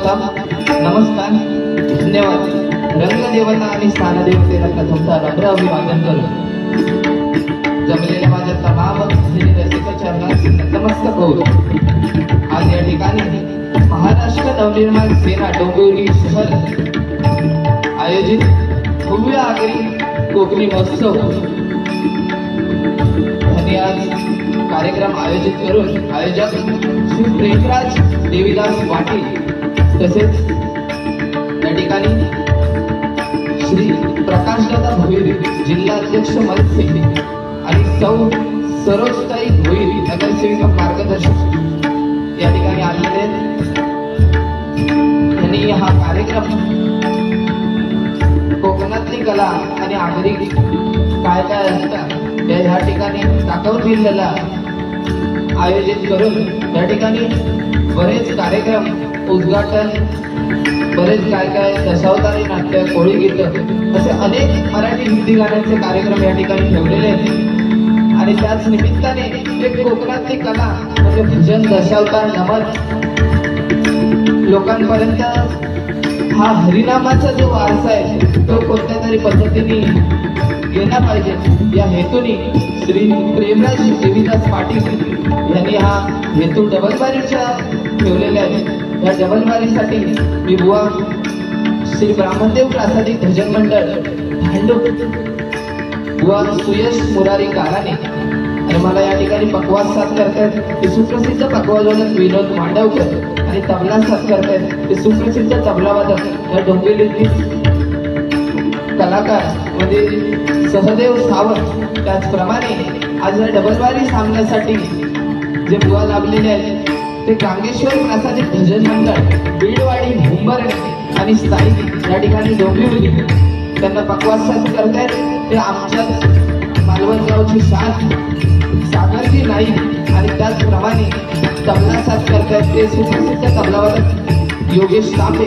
सर्वप्रथम नमस्कार, धन्यवाद. रंगदेवता आणि स्थानदेवतेला प्रथमतः नम्र अभिवादन करू. जमलेल्या माझ्या तमाम रसिक चरणात नतमस्तक होऊ. आज या ठिकाणी महाराष्ट्र नवनिर्माण सेना डोंबिवली शहर आयोजित भव्य आगरी कोकणी महोत्सव आणि आज कार्यक्रम आयोजित करून आयोजक श्री प्रेमराज देवीदास पाटील तसेच या ठिकाणी श्री प्रकाशदादा भोईर जिल्हा अध्यक्ष मनसे आणि सौ सरोजताई भोईर नगरसेविका मार्गदर्शक या ठिकाणी आलेले यांनी हा कार्यक्रम कोकणातली कला आणि आगरी काय काय असतात या ठिकाणी दाखवून दिलेला आयोजित करून या ठिकाणी बरेच कार्यक्रम उद्घाटन बरेच काय दशावतारी नाट्य कोळी गीत असे अनेक मराठी हिंदी गाण्यांचे कार्यक्रम या ठिकाणी ठेवलेले आहेत आणि त्याच निमित्ताने एक कोकणातली कला म्हणजे भजन दशावतार नमन लोकांपर्यंत हा हरिनामाचा जो वारसा आहे तो कोणत्या तरी पद्धतीने गेला पाहिजे या हेतूने श्री प्रेमराज देवीदास पाटील यांनी हा हेतू डबलबारीच्या ठेवलेला आहे. या डबलबारीसाठी मी बुवा श्री ब्राह्मणदेव प्रासादिक भजन मंडळ भांडूप बुवा सुयश मुरारी काराने आणि मला या ठिकाणी पकवाज साथ करतायत ते सुप्रसिद्ध पकवाजवादक विनोद मांडवकर आणि तबला साथ करतायत ते सुप्रसिद्ध तबलावादक या डोंबिवलीतील कलाकार म्हणजे सहदेव सावंत. त्याचप्रमाणे आज या डबलबारी सामन्यासाठी जे बुवा लाभलेले आहेत ते गांगेश्वर प्रासादिक भजन मंडळ बीडवाडी भुंबरणे आणि स्थायिक या ठिकाणी डोंबिवली त्यांना पकवाज साथ करतायत. ते आमच्या मालवण गावची शान सागरजी नाईक आणि त्याचप्रमाणे तबला साथ करतायत ते सुप्रसिद्ध तबलावादक योगेश तांबे.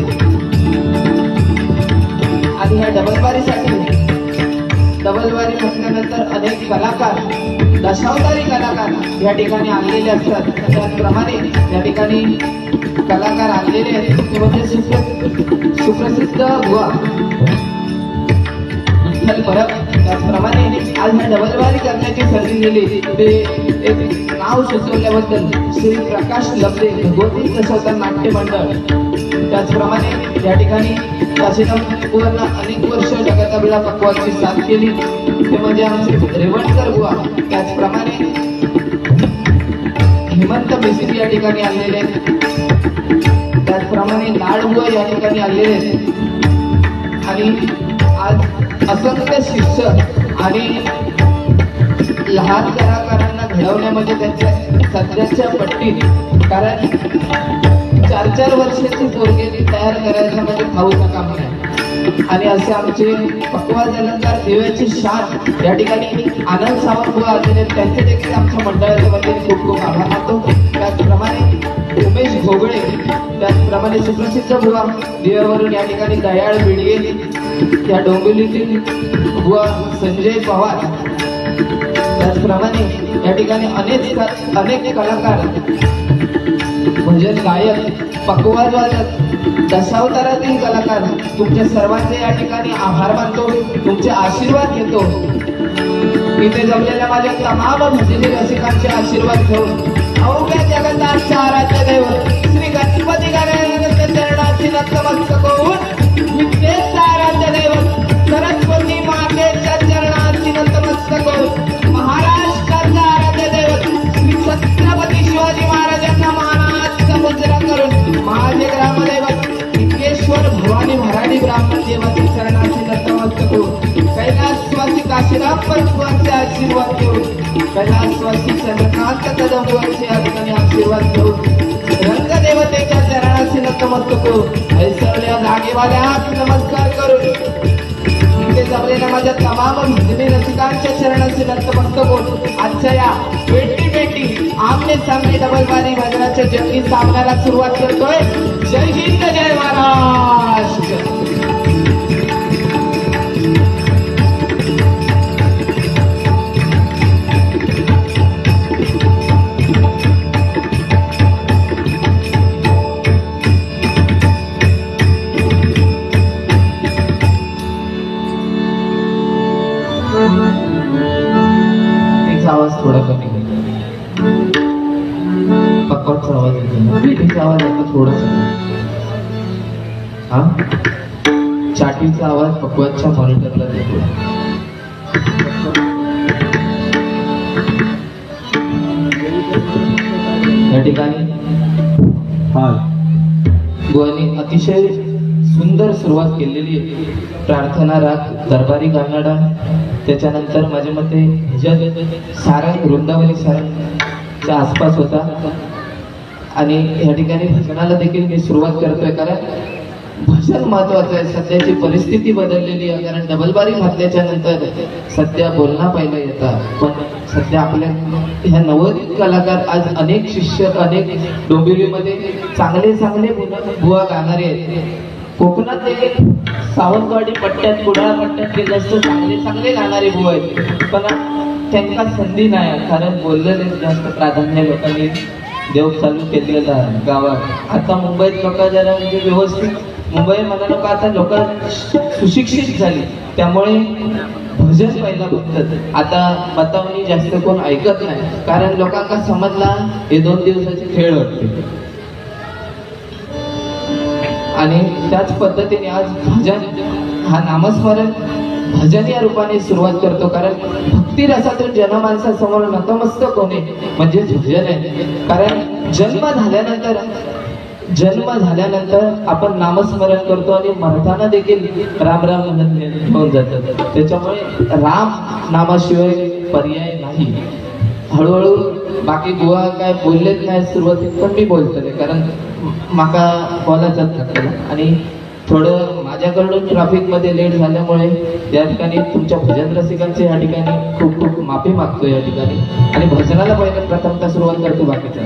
आणि ह्या डबलबारीसाठी डबलबारी म्हटल्यानंतर अनेक कलाकार दशावतारी कलाकार या ठिकाणी आलेले असतात. त्याचप्रमाणे या ठिकाणी कलाकार आलेले आहेत ते म्हणजे सुप्रसिद्ध बुवा विठ्ठल परब. त्याचप्रमाणे आज ह्या डबलबारी करण्याची संधी दिली ते एक नाव सुचवल्याबद्दल श्री प्रकाश लब्धे भगवती दशावतार नाट्य मंडळ. त्याचप्रमाणे या ठिकाणी पूर्ण अनेक वर्ष जगताबिळा पकवाजची साथ केली ते म्हणजे आमचे रेवणकर बुवा. त्याचप्रमाणे हेमंत मिस्त्री या ठिकाणी आलेले त्याचप्रमाणे लाड बुवा या ठिकाणी आलेले आणि आज असंख्य शिक्षक आणि लहान कलाकारांना घडवण्यामध्ये त्यांच्या सध्याच्या पट्टीत कारण 4-4 वर्षाची पोरगी तयार करायचं म्हणजे भाऊचं काम नाही. आणि असे आमचे पकवाज अलंकार देवाची शान या ठिकाणी आनंद सावंत बुवा आलेले त्यांचे देखील आमच्या मंडळाच्या वतीने खूप खूप आभार मानतो. त्याचप्रमाणे उमेश घोगळे त्याचप्रमाणे सुप्रसिद्ध बुवा दिव्यावरून या ठिकाणी दयाळ बिडगे या डोंबिवलीतील बुवा संजय पवार. त्याचप्रमाणे या ठिकाणी अनेक कलाकार भजन गायक पकवाज वादक दशावतारातील कलाकार तुमच्या सर्वांचे या ठिकाणी आभार मानतो. तुमचे आशीर्वाद घेतो. इथे जमलेल्या माझ्या तमाम भजनी रसिकांचे आशीर्वाद घेऊन अवघ्या जगन्नाथच्या आराध्य दैवत श्री गणपती गणेशाच्या चरणाची नतमस्तक होऊन विद्येचा आराध्य दैवत सरस्वती मातेच्या चरणाची नतमस्तक होऊन महाराष्ट्राचा आराध्य दैवत श्री छत्रपती शिवाजी महाराजांना मानाचा मुजरा करून माझे ग्रामदैवत लिंगेश्वर भवानी मराठी ब्राह्मण देवाची चरणाची नतमस्तक होऊन कैलासवासी काशीराम परशुरामांचे आशीर्वाद घेऊन कैलासवासी चंद्रकांत कदम बुवांचे या ठिकाणी आशीर्वाद घेऊन रंगदेवतेच्या चरणाची नतमस्तक होऊन ऐसरल्या जागेवाल्या नमस्कार करून इथे जमलेल्या माझ्या तमाम भजनी रसिकांच्या चरणाची नतमस्तक होऊन आजच्या या 2020 आमने सामने डबलबारी भजनाच्या जंगी सामन्याला सुरुवात करतोय. जय हिंद जय महाराष्ट्र. थोडस हा चाटीचा आवाज पक्वाच्या मॉनिटरला देतो. या ठिकाणी बुवांनी अतिशय सुंदर सुरुवात केलेली आहे. प्रार्थना राग दरबारी गाणाडा, त्याच्यानंतर माझ्या मते ह्याच्यात सारंग वृंदावनी सारंगच्या आसपास होता. आणि या ठिकाणी भजनाला देखील मी सुरुवात करतोय, कारण भजन महत्वाचं आहे. सध्याची परिस्थिती बदललेली आहे, कारण डबलबारी घातल्याच्या नंतर सध्या बोलणं पहिलं येतं. पण सध्या आपल्या ह्या नवोदित कलाकार आज अनेक शिष्य, अनेक डोंबिवलीमध्ये चांगले चांगले बुवा गाणारे आहेत. कोकणात देखील सावंतवाडी पट्ट्यात, कुडाळ पट्ट्यात गेलं असतं चांगले चांगले गाणारे बुवा आहेत, पण त्यांना संधी नाही. कारण बोललेले जास्त प्राधान्य लोकांनी देव चालू केलेला गावात. आता मुंबईत लोक जरा म्हणजे व्यवस्थित मुंबई मला लोक आता लोक सुशिक्षित झाली, त्यामुळे भजन पहिला बघतात. आता बतावणी जास्त कोण ऐकत नाही, कारण लोकांना समजला हे 2 दिवसाचे खेळ होते. आणि त्याच पद्धतीने आज भजन हा नामस्मरण भजन या रूपाने सुरुवात करतो, कारण भक्ती रसातून जनमानसासमोर नतमस्तक होणे म्हणजे भजन आहे. कारण जन्म झाल्यानंतर आपण नामस्मरण करतो आणि मरताना देखील राम राम म्हणत घेऊन जातात. त्याच्यामुळे राम नामाशिवाय पर्याय नाही. हळूहळू बाकी बुवा काय बोललेच नाही सुरुवातीत, पण मी बोलतोय कारण माका बोलायचं लागतं. आणि थोडं माझ्याकडून ट्रॅफिक मध्ये लेट झाल्यामुळे या ठिकाणी तुमच्या भजन रसिकांचे या ठिकाणी खूप खूप माफी मागतो या ठिकाणी. आणि भजनाला पहिले प्रथमतः सुरुवात करतो बाकीच्या.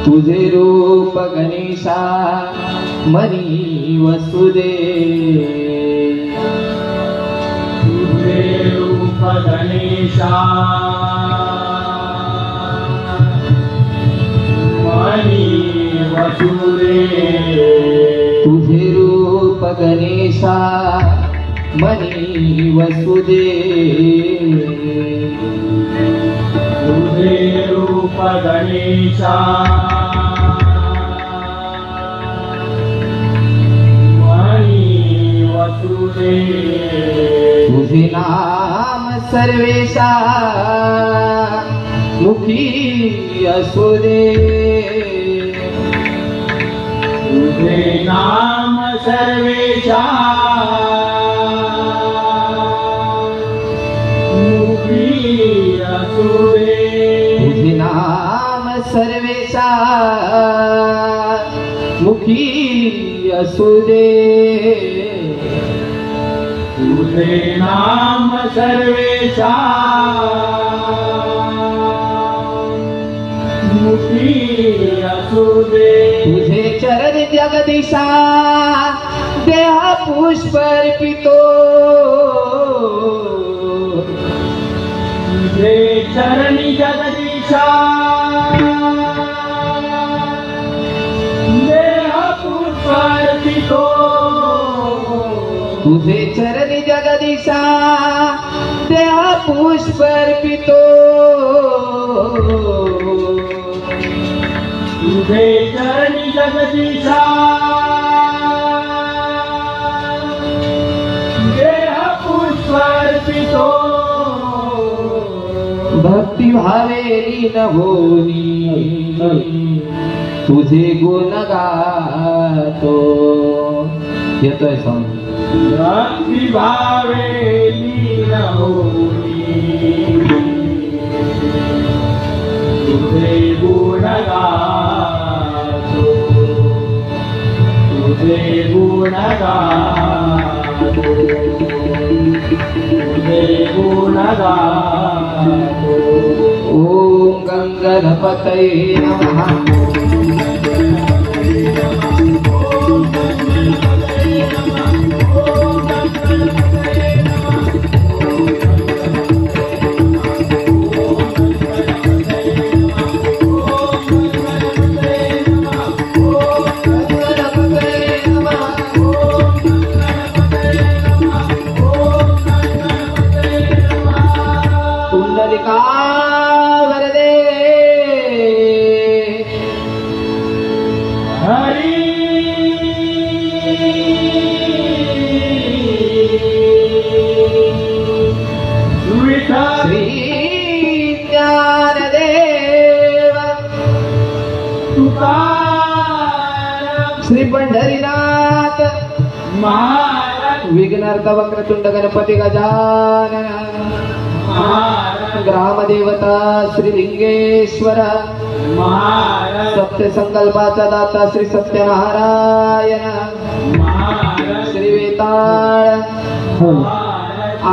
तुझे रूप गणेशा मनी वसुदे, तुझे रूप गणेशा मनी वसुदे, तुझे रूप गणेशा मनी वसुदे तुझे रूप गणेशा मनी वसुदे तुझे नाम सर्वेशा मुखी असुदे तुझे नाम सर्वेशा मुखी असुदे तुझे नाम सर्वेशा मुखी असुदे तुझे नाम सर्वेशा मुखी असुदे तुझे चरण जगदीशा देहा पुष्प अर्पितो तुझे चरणी जगदीशा देह पुष्प अर्पितो तुझे चरण जगदीशा देहा पुष्प अर्पितो तुझे चरणी जगदीशा देह पुष्प अर्पितो भक्ती भावे लीन होनी तुझे गुण गातो येतोय सॉन्ग भक्ती भावे लीन होनी तुझे गुण गातो तुझे गुण गातो तुझे गुण गातो ओम गंगणपतये नमः श्री पंढरीनाथ महाराज विघ्नार्थ वक्रतुंड गणपती गजानन महाराज ग्रामदेवता श्री लिंगेश्वर महाराज सत्य संकल्पाचा दाता श्री सत्यनारायण महाराज श्री वेताळ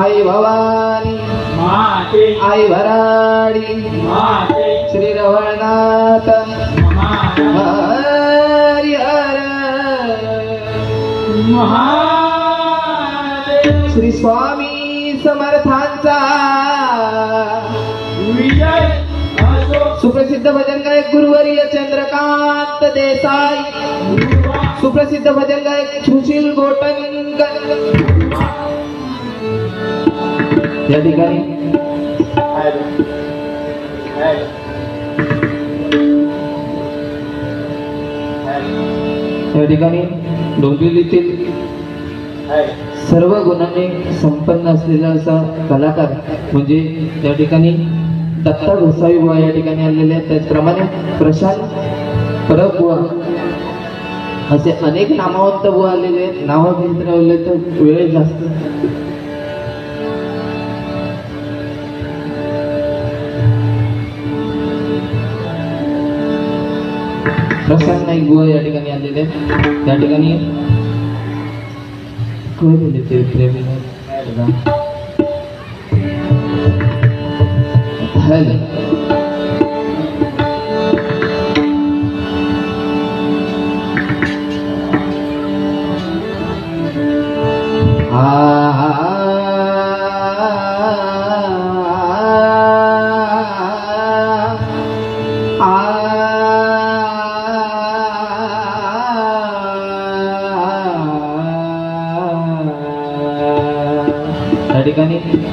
आई भवानी माते आई भराडी माते श्री रवळनाथ हरि हर महादेव श्री स्वामी समर्थांचा विजय असो सुप्रसिद्ध भजन गायक गुरुवर्य चंद्रकांत देसाई सुप्रसिद्ध भजन गायक सुशील गोटनकर या ठिकाणी या ठिकाणी डोंबिवलीतील सर्व गुणांनी संपन्न असलेला असा कलाकार म्हणजे या ठिकाणी दत्ता गोसावी बुवा या ठिकाणी आलेले आहेत. त्याचप्रमाणे प्रशांत परब बुवा असे अनेक नामवंत बुवा आलेले आहेत. नावं घेत राहिले तर वेळ जास्त. प्रशांत नाईक बुवा या ठिकाणी आलेले आहेत. त्या ठिकाणी ते प्रेमी हॅलो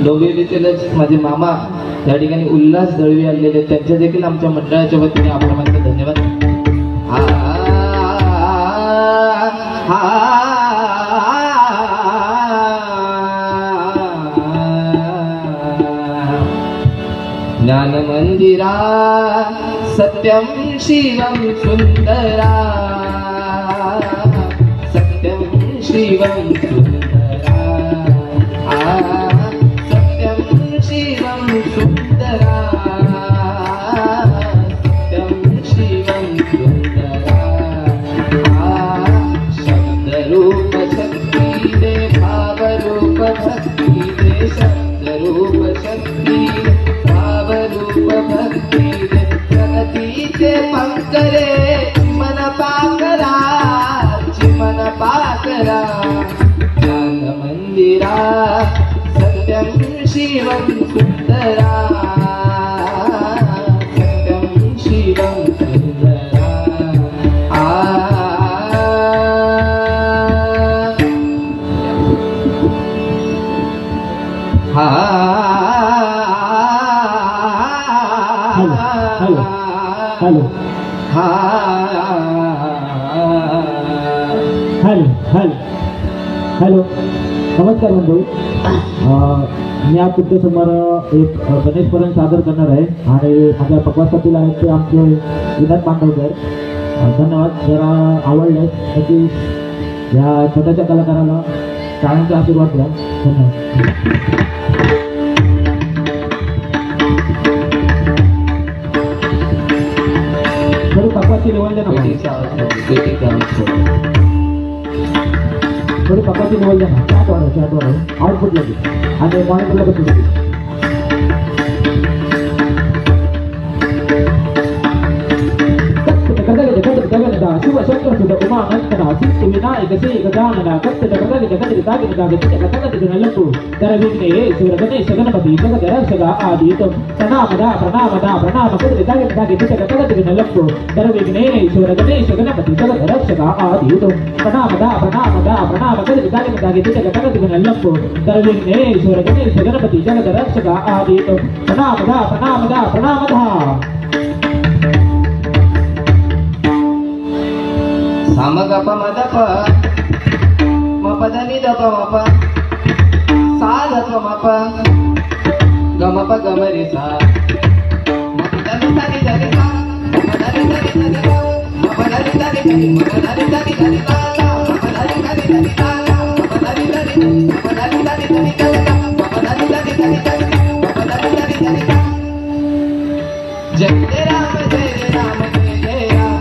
डोंबिवलीतीलच माझे मामा त्या ठिकाणी उल्हास दळवी आलेले, त्यांच्या देखील आमच्या मंडळाच्या वतीने आपल्याला धन्यवाद. ज्ञान मंदिरा सत्यम शिवम सुंदरा, सत्यम शिवम सुंदरा, सत्यम शिवम सुंदरा, सत्यम शिवम सुंदरा. शब्द रूप शक्ती दे, भाव रूप शक्ती दे, शब्द रूप शक्ती रूप भक्ती दे, प्रगतीचे पंकरे चिमन पाकरा, चिमन पाकरा. ज्ञान मंदिरा सत्यम शिवम सुंदरा, सत्यम शिवम सुंदरा. हॅलो हॅलो हॅलो हॅलो नमस्कार मंडळी. मी आज तुमच्यासमोर एक गणेश पुराण सादर करणार आहे आणि माझ्या पकवासातील आहेत ते आमचे विनोद पांडवकर. धन्यवाद. जरा आवडलं त्याची या छोट्याशा कलाकाराला टाळ्यांचा आशीर्वाद द्या. धन्यवाद. पकवाची निवड द्या ना, थोडी पकवाची निवड द्या ना. चॅटवर आउटपुट लागेल आणि मॉनिटरला बसून लागेल. शिव शंकर सुध उमानंदना सिद्ध विनायक श्री गजानना कत्त जगदग जगदग दागिन दागिन जगदग जगनलपु दर विघ्नेश्वर गणेश गणपति जगद रक्षक आदितम प्रणामदा प्रणामदा प्रणाम कत्त दागिन दागिन जगदग जगनलपु दर विघ्नेश्वर गणेश गणपति जगद रक्षक आदितम प्रणामदा प्रणामदा प्रणाम कत्त दागिन दागिन जगदग जगनलपु दर विघ्नेश्वर गणेश गणपति जगद रक्षक आदितम प्रणामदा प्रणामदा प्रणामदा. साम गप मद प म पद नि द प म प सा ध प म प ग म प ग म रे सा म प द नि सा नि द रे सा म प द नि सा नि द रे सा म प द नि सा नि द रे म प द नि सा नि द रे सा म प द नि सा नि द रे सा म प द नि सा नि द रे म प द नि सा नि द रे सा म प द नि सा नि द रे सा म प द नि सा नि द रे सा. जय राम जय राम जय राम.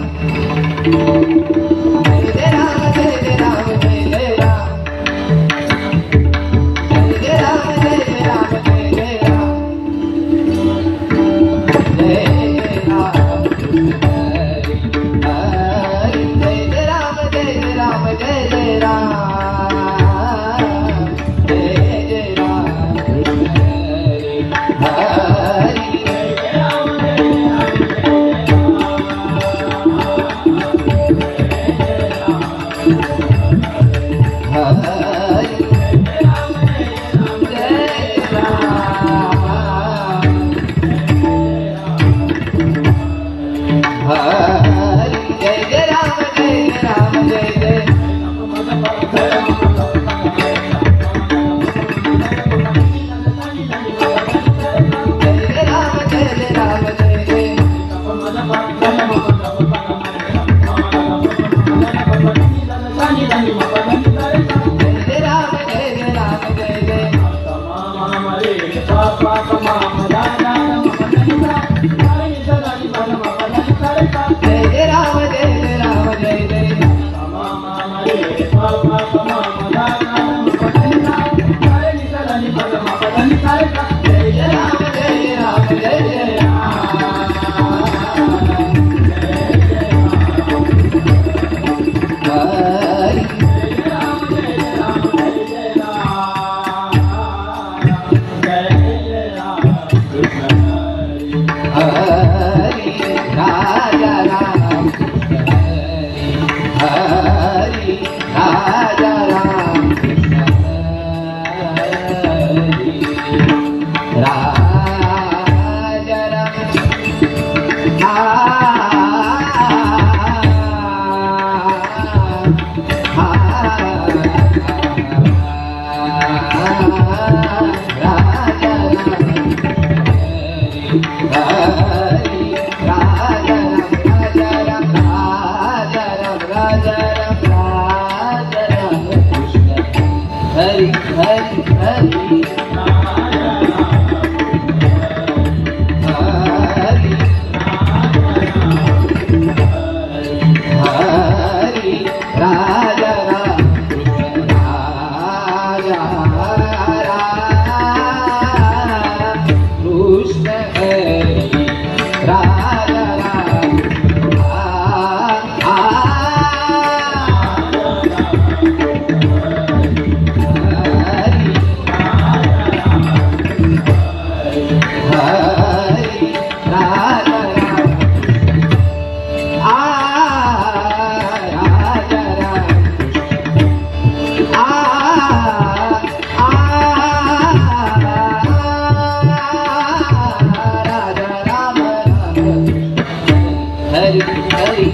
हरी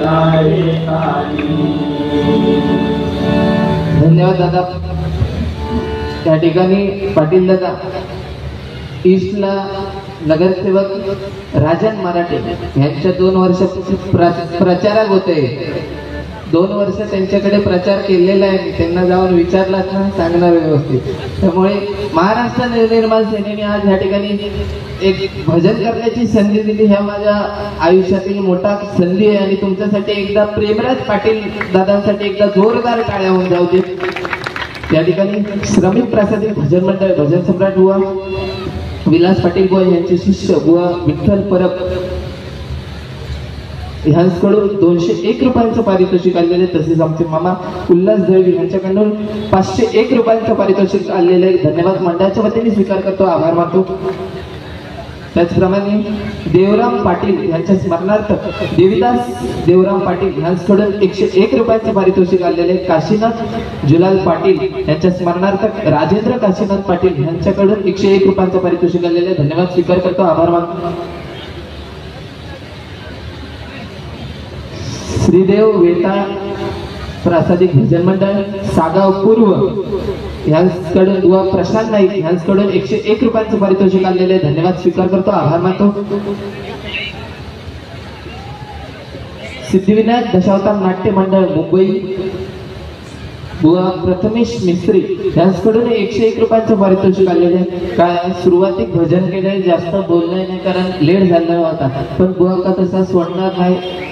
लारे काली. धन्यवाद दादा. त्या ठिकाणी पाटील दादा ईस्टला नगरसेवक राजन मराठे यांच्या 2 वर्ष प्रचारक होते. 2 वर्ष त्यांच्याकडे प्रचार केलेला आहे. त्यांना जाऊन विचारलाच ना सांगणार व्यवस्थित. त्यामुळे महाराष्ट्र नवनिर्माण सेनेने आज या ठिकाणी एक भजन करण्याची संधी दिली. ह्या माझ्या आयुष्यातील मोठा संधी आहे आणि तुमच्यासाठी एकदा प्रेमराज पाटील दादांसाठी एकदा जोरदार टाळ्या होऊन जाऊ दे. त्या ठिकाणी श्रमिक प्रासादिक भजन मंडळ भजन सम्राट बुवा विलास पाटील बुवा यांचे शिष्य बुवा विठ्ठल परब ह्यांकडून 201 रुपयांचं पारितोषिक आलेले. तसेच आमचे मामा उल्हास दळवी यांच्याकडून 501 रुपयांचं पारितोषिक आलेले. धन्यवाद. मंडळाच्या वतीने स्वीकार करतो, आभार मानतो. त्याचप्रमाणे देवराम पाटील यांच्या स्मरणार्थ देविदास देवराम पाटील यांच्याकडून 101 रुपयांचं पारितोषिक आलेले. काशीनाथ जुलाल पाटील यांच्या स्मरणार्थ राजेंद्र काशीनाथ पाटील यांच्याकडून 101 रुपयांचं पारितोषिक आलेले. धन्यवाद. स्वीकार करतो, आभार मानतो. श्रीदेव वेता प्रासादिक भजन मंडळ सागाव पूर्व यांच्याकडून व प्रशांत नाईक यांच्याकडून 101 रुपयांचं पारितोषिक आलेले. धन्यवाद. स्वीकार करतो, आभार मानतो. सिद्धिविनायक दशावतार नाट्य मंडळ मुंबई व प्रथमेश मिस्त्री यांच्याकडून 101 रुपयांचं पारितोषिक आलेले. काय सुरुवातीक भजन केलंय, जास्त बोललंय नाही कारण लेट झाला होता. पण बुवा का तसा सोडणार नाही.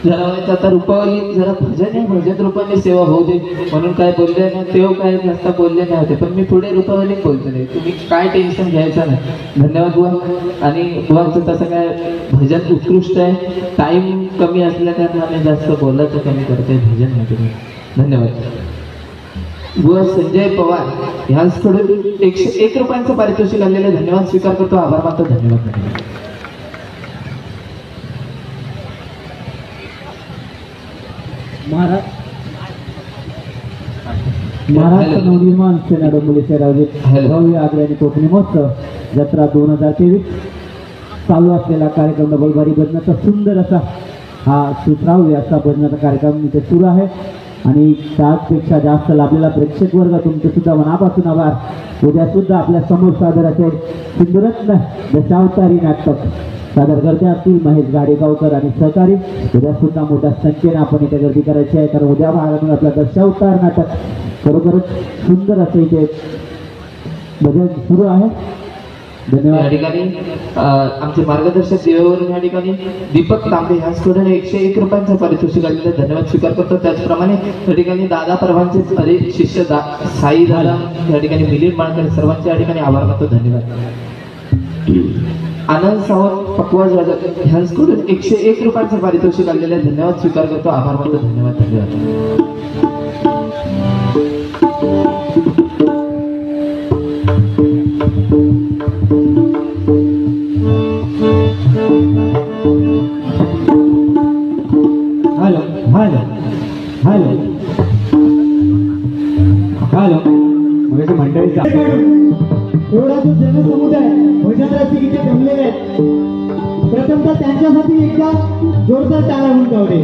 जरा आता रुपावली जरा भजन रूपाने सेवा होऊ दे म्हणून काय बोलले नाही. तेव्हा काय जास्त बोलले नाही होते. पण मी पुढे रुपावली बोलतो नाही. तुम्ही काय टेन्शन घ्यायचं नाही. धन्यवाद बुवा. आणि बुवाचं तसं काय भजन उत्कृष्ट आहे. टाइम कमी असल्या कारण आम्ही जास्त बोलायचं कमी करतोय भजन मध्ये. धन्यवाद. बुवा संजय पवार यांच्याकडून 101 रुपयांचं पारितोषिक आलेले. धन्यवाद. स्वीकार करतो, आभार मानतो. धन्यवाद. महाराष्ट्र नवनिर्माण सेना डोंबिवली शहर आयोजित भव्य आग्र्याने कोकणी महोत्सव जत्रा 2023 चालू असलेला कार्यक्रम डबल बारी भजनाचा सुंदर असा हा सुश्राव्य असा भजनाचा कार्यक्रम इथे सुरू आहे. आणि त्यापेक्षा जास्त लाभलेला प्रेक्षक वर्ग तुमचे सुद्धा मनापासून आभार. उद्या सुद्धा आपल्या समोर सादर असेल सिंधुरत्न दशावतारी नाटक सादर करते असतील महेश गाडेगावकर आणि सहकारी. उद्या सुद्धा मोठ्या संख्येने आपण इथे गर्दी करायची आहे कारण उद्या महाराष्ट्र आपला दशावतार नाटक खरोखरच सुंदर असं इथे भजन सुरू आहे. धन्यवाद. या ठिकाणी आमचे मार्गदर्शक सेवेवरून या ठिकाणी दीपक तांबे ह्यांच्याकडून 101 रुपयांचं पारितोषिक आलेलं. धन्यवाद. स्वीकार करतो. त्याचप्रमाणे या ठिकाणी दादा परवांचे अनेक शिष्य साई दादा या ठिकाणी मिलिंद माळकर सर्वांचे या ठिकाणी आभार मानतो. धन्यवाद. आनंद सावंत पकवाज ह्यांच्याकडून 101 रुपयांचं पारितोषिक आलेलं आहे. धन्यवाद. स्वीकार करतो, आभार मानतो. धन्यवाद. धन्यवाद. हॅलो हॅलो हॅलो हॅलो म्हणजे मंडळीचा एवढा जो जनसमुदाय भजनराशी इथे जमलेले आहेत प्रथमतः त्यांच्यासाठी एकदा जोरदार टाळ्या होऊन जाऊ दे.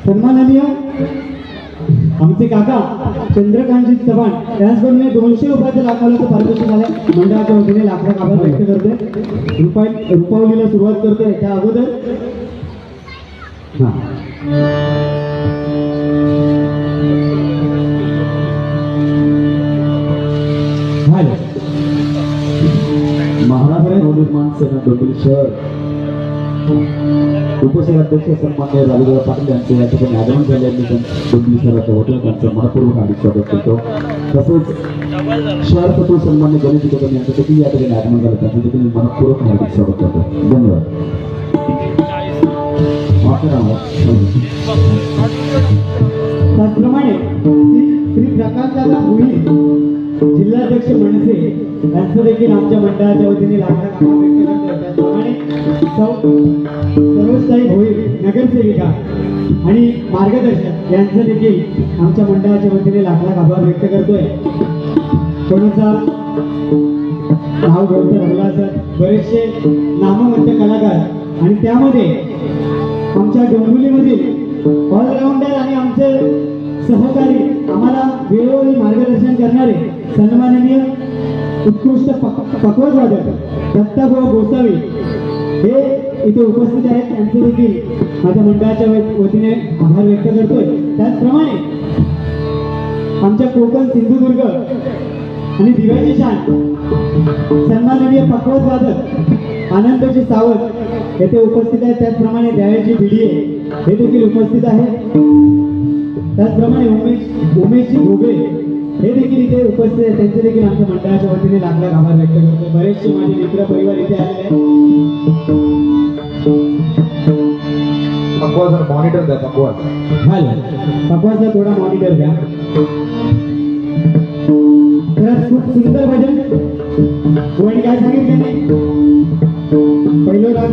सन्माननीय आमचे काका चंद्रकांतजी चव्हाण यांच्याकडून 200 रुपयाचं लाखाचं पारितोषिक आलंय. मंडळाच्या वतीने लाख आभार व्यक्त करते. रुपावलीला सुरुवात करते. त्या अगोदर महाराष्ट्र नवनिर्माण सेना डोंबिवली शहर उपशहराध्यक्ष सन्माननीय राजेंद्र पाटील यांचे या ठिकाणी आगमन झाल्याने डोंबिवली शहराच्या वतीने त्यांचं मनपूर्वक हार्दिक स्वागत करतो. तसेच शहर सचिव सन्माननीय गणेश कदम यांचं देखील या ठिकाणी आगमन झालं त्यांचं देखील मनपूर्वक हार्दिक स्वागत करतो. धन्यवाद. त्याचप्रमाणे श्री प्रकाशदादा भोईर जिल्हाध्यक्ष मनसे यांचं देखील आमच्या मंडळाच्या वतीने लाख व्यक्त करतो. त्याचप्रमाणे सरोजताई भोईर नगरसेविका आणि मार्गदर्शक यांचं देखील आमच्या मंडळाच्या वतीने लाख आभार व्यक्त करतोय. कोणाचा नाव घेऊन तर हल्ला सर बरेचसे नामवंत कलाकार आणि त्यामध्ये आमच्या डोंबिवलीमधील ऑलराऊंडर आणि आमचे सहकारी आम्हाला वेळोवेळी मार्गदर्शन करणारे सन्माननीय उत्कृष्ट पकवाजवादक दत्ताभाऊ गोसावी हे इथे उपस्थित आहेत. त्यांचे देखील माझ्या मंडळाच्या वतीने आभार व्यक्त करतोय. त्याचप्रमाणे आमच्या कोकण सिंधुदुर्ग आणि दिव्याची शान सन्माननीय पकवाजवादक आनंदजी सावंत येथे उपस्थित आहेत. त्याचप्रमाणे द्यायची भिडिये हे देखील उपस्थित आहेत. त्याचप्रमाणे उमेशजी घोबे हे देखील इथे उपस्थित आहेत. त्यांचे देखील आमच्या मंडळाच्या वतीने लाख लाख आभार व्यक्त करतो. बरेचसे माझे मित्र परिवार इथे आलेले आहेत. मॉनिटर द्या पकवाज. पकवाजचा थोडा मॉनिटर द्या. खरंच खूप सुंदर भजन कोणी काय सांगितलं नाही. पहिलं राग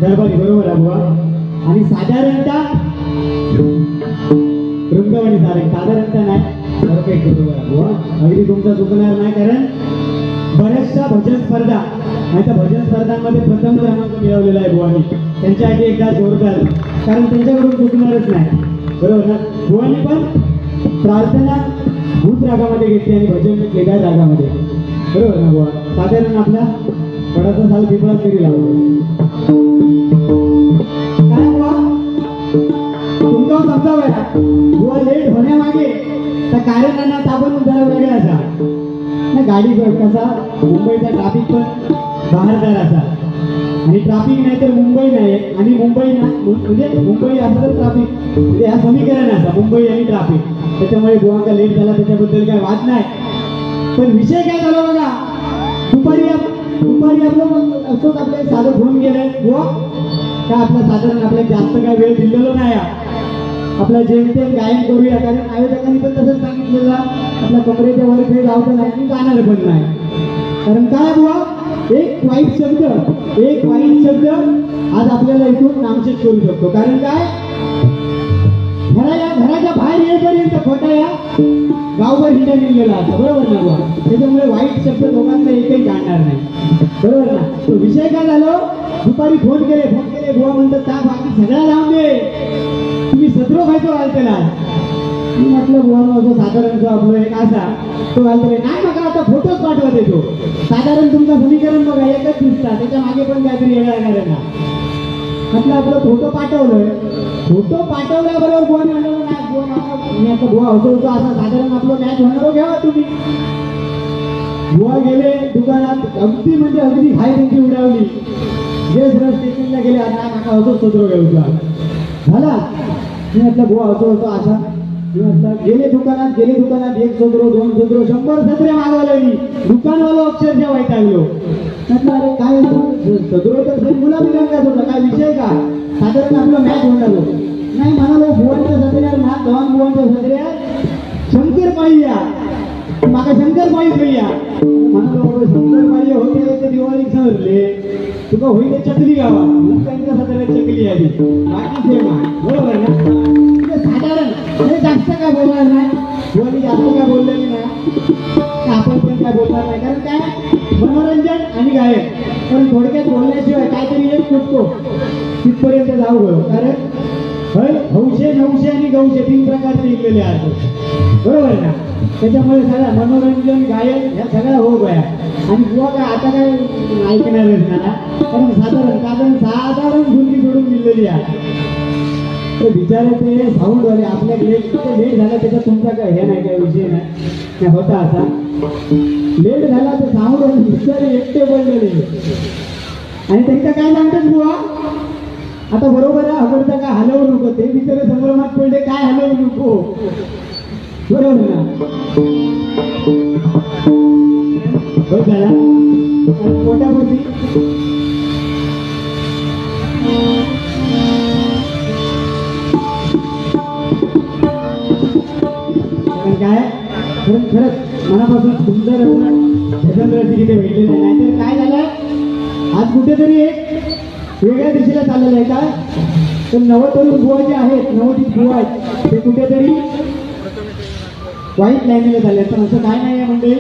दरबारी बरोबर आहे बुवा. आणि साधारणतः वृंदावनी साधारणतः नाही परफेक्ट बरोबर आहे बुवा. अगदी तुमचा चुकणार नाही. कारण बऱ्याचशा भजन स्पर्धा नाही तर भजन स्पर्धांमध्ये प्रथम क्रमांक मिळवलेला आहे बुवानी. त्यांच्यासाठी एकदा जोरदार, कारण त्यांच्याकडून चुकणारच नाही बरोबर ना. बुवानी पण प्रार्थना भूत रागामध्ये घेतली आणि भजन वेगळ्या रागामध्ये बरोबर ना बुवा. साधारण आपला थोडासा साल पिपळा तरी लावतो. काय बुवा तुमचा समजावायला बुवा लेट होण्यामागे त्या कार्यालयांना ताबून जरा वेगळा असा ना. गाडी कसा मुंबईचा ट्रॅफिक पण बाहेरदार असा आणि ट्रॅफिक नाही तर मुंबई नाही आणि मुंबई म्हणजे मुंबई असं तर ट्रॅफिक म्हणजे हा समीकरण असा मुंबई आणि ट्रॅफिक. त्याच्यामुळे बुवांका लेट झाला त्याच्याबद्दल काय वाद नाही. पण विषय काय झाला बघा. दुपारी आपलं असंच आपल्या साधं फोन गेलंय बुवा काय आपला साधारण आपल्याला जास्त काय वेळ दिलेलो नाही. आपला जेमतेम गायन करूया, कारण आयोजकांनी पण तसंच सांगितलेलं आपल्या कमरेच्या वर खेळ लावतो नाही आणि गाणार पण नाही. कारण काय बुवा एक वाईट शब्द आज आपल्याला इथून नामशेष करू शकतो. कारण काय घराच्या बाहेर येईपर्यंत खोटा या गावभर हिंडा निघलेला असतो बरोबर ना बुवा. त्याच्यामुळे वाईट शब्द लोकांना एकही जाणणार नाही बरोबर ना. तो विषय काय झालो. दुपारी फोन केले बुवा म्हणतात त्या बाकी सगळ्या लावून दे तुम्ही सत्रो खायचो घालतेला. मी म्हटलं बुवा असं साधारण आपलं एक असा तो घालतोय नाही बघा आता फोटोच पाठवत येतो. साधारण तुमचं समीकरण बघा एकच दिसतात त्याच्या मागे पण काहीतरी येणार ना. म्हटलं आपलं फोटो पाठवल्याबरोबर बुवा म्हणलं नाही बुवा मी आता बुवा होतो असा साधारण आपलं मॅच होणार घ्यावा तुम्ही. बुवा गेले दुकानात अगदी म्हणजे अगदी हाय त्यांची उडावली. जे सरळ स्टेशनला गेले आता काका होतो सदरो घेऊचा झाला. मी म्हटलं बुवा होतो असा मी म्हटलं गेले दुकानात एक सदरो 2 सदरो 100 सदरे मागवले. मी दुकानवाला अक्षरशः वैतागलो. म्हटलं अरे काय सदरो तर गुलाबी रंगात होता काय विषय का साधारण आपलं मॅच होणार नाही. म्हणालो बुवांच्या सदऱ्यावर ना 2 बुवांच्या सदऱ्यावर शंकरपाळी या माका शंकरपाळी भैया म्हणालो शंकरपाळी होते ते दिवाळी सरले तुका होईल चकली गावा त्यांच्या सदऱ्यात चकली आली बाकी सेम आहे बरोबर ना. साधारण हे जास्त काय बोलणार नाही बुवानी जास्त काय बोललेली नाही आपण पण काय बोलणार नाही. कारण काय मनोरंजन आणि गायक पण थोडक्यात बोलण्याशिवाय काहीतरी एक सुटतो तिथपर्यंत जाऊ गयो. कारण हौशे नवशे आणि गौशे 3 प्रकारचे लिहिलेले आहेत बरोबर ना. त्याच्यामुळे सगळं मनोरंजन गायन ह्या सगळ्या हो गया. आणि बुवा काय आता काय ऐकणारच ना. कारण साधारण भुलकी सोडून दिलेली आहे. तर बिचारे ते साऊंड वाले आपल्या लेट झाला त्याच्यात तुमचा काय हे नाही काय विषय नाही होता असा लेट झाला तर साऊंड वाले बिचारे एकटे पडलेले आणि त्यांचं काय सांगतात बुवा आता बरोबर आहे आवडतं काय हलवू नको ते बिचारे संभ्रमात पडले काय हलवू नको बरोबर ना. बस झाला पोटापोटी काय खरंच मनापासून सुंदर भजन रसिक इथे भेटलेले नाही. तर काय झालं आज कुठेतरी एक वेगळ्या दिशेला चाललेलं आहे. काय तर नवतरुण बुवा जे आहेत नवोदित बुवा आहेत ते कुठेतरी वाईट लाईनीला झाले. पण असं काय नाही आहे मंडळी.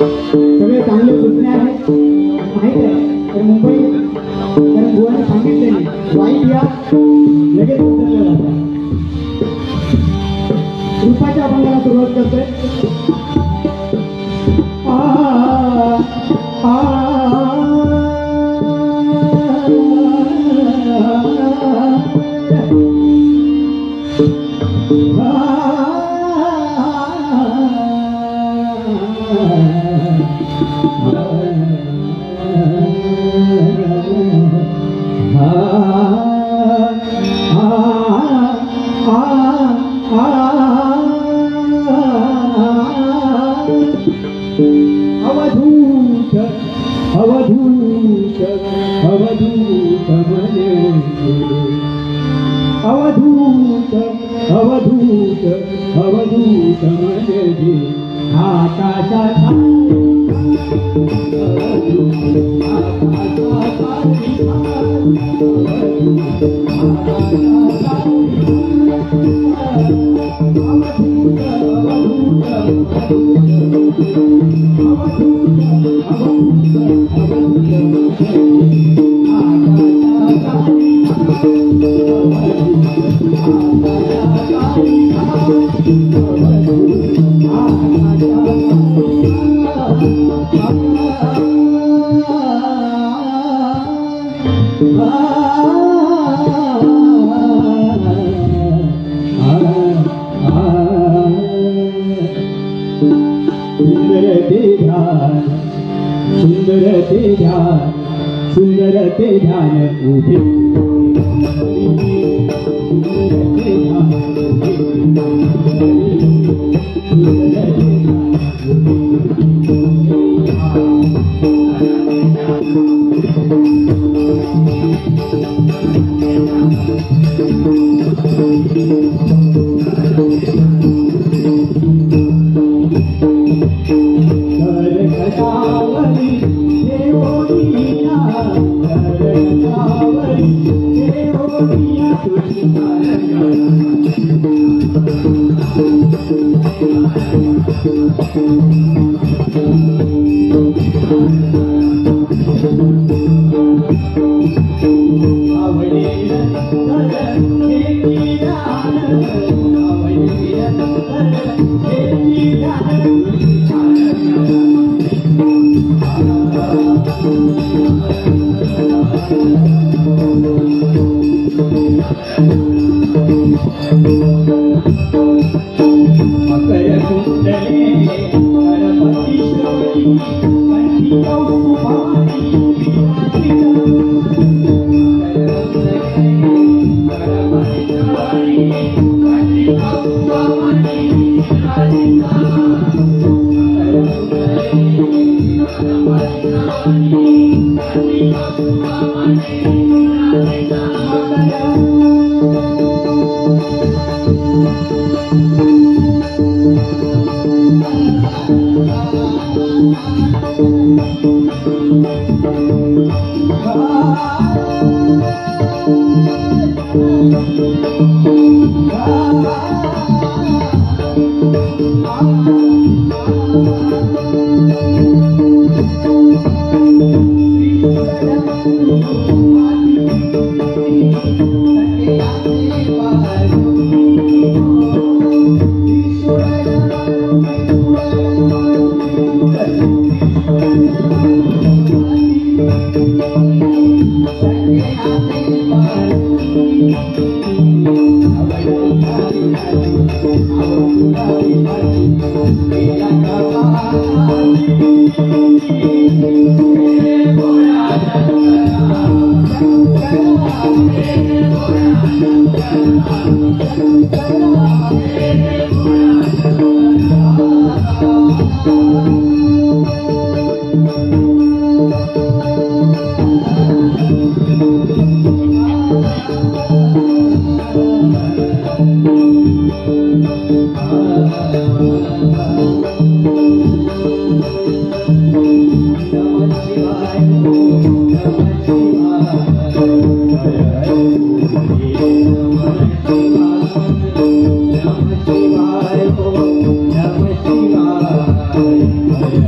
सगळे चांगले सुटणे आहेत माहित आहे तर मुंबई कारण गोवाने सांगितले नाही वाईट या लगेच उतरल्या जातात. रूपाच्या अभंगाला सुरुवात करतोय. अवधूत अवधूत अवधूत मने अवधूत अवधूत अवधूत मने आकाशाचा सुंदर ते ध्यान उभे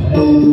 Namaste.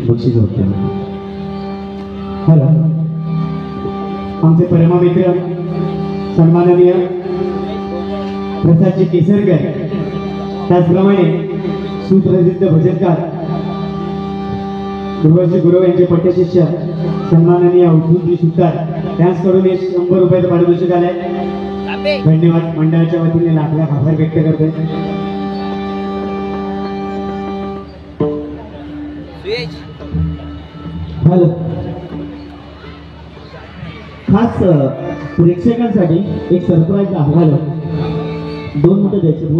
बक्षीस होते हॅलो, आमचे परममित्र सन्माननीय प्रसादजी केसरकर, त्याचप्रमाणे सुप्रसिद्ध भजनकार गुरुजी गुरु यांचे पट्टशिष्य सन्माननीय अवधूतजी सुतार त्यांच्याकडून 100 रुपयाचं पारितोषिक आलंय. धन्यवाद. मंडळाच्या वतीने लाख लाख आभार व्यक्त करतोय. हॅलो, खास प्रेक्षकांसाठी एक सरप्राईज अहवाल 2 मिनिटं द्यायचे तू.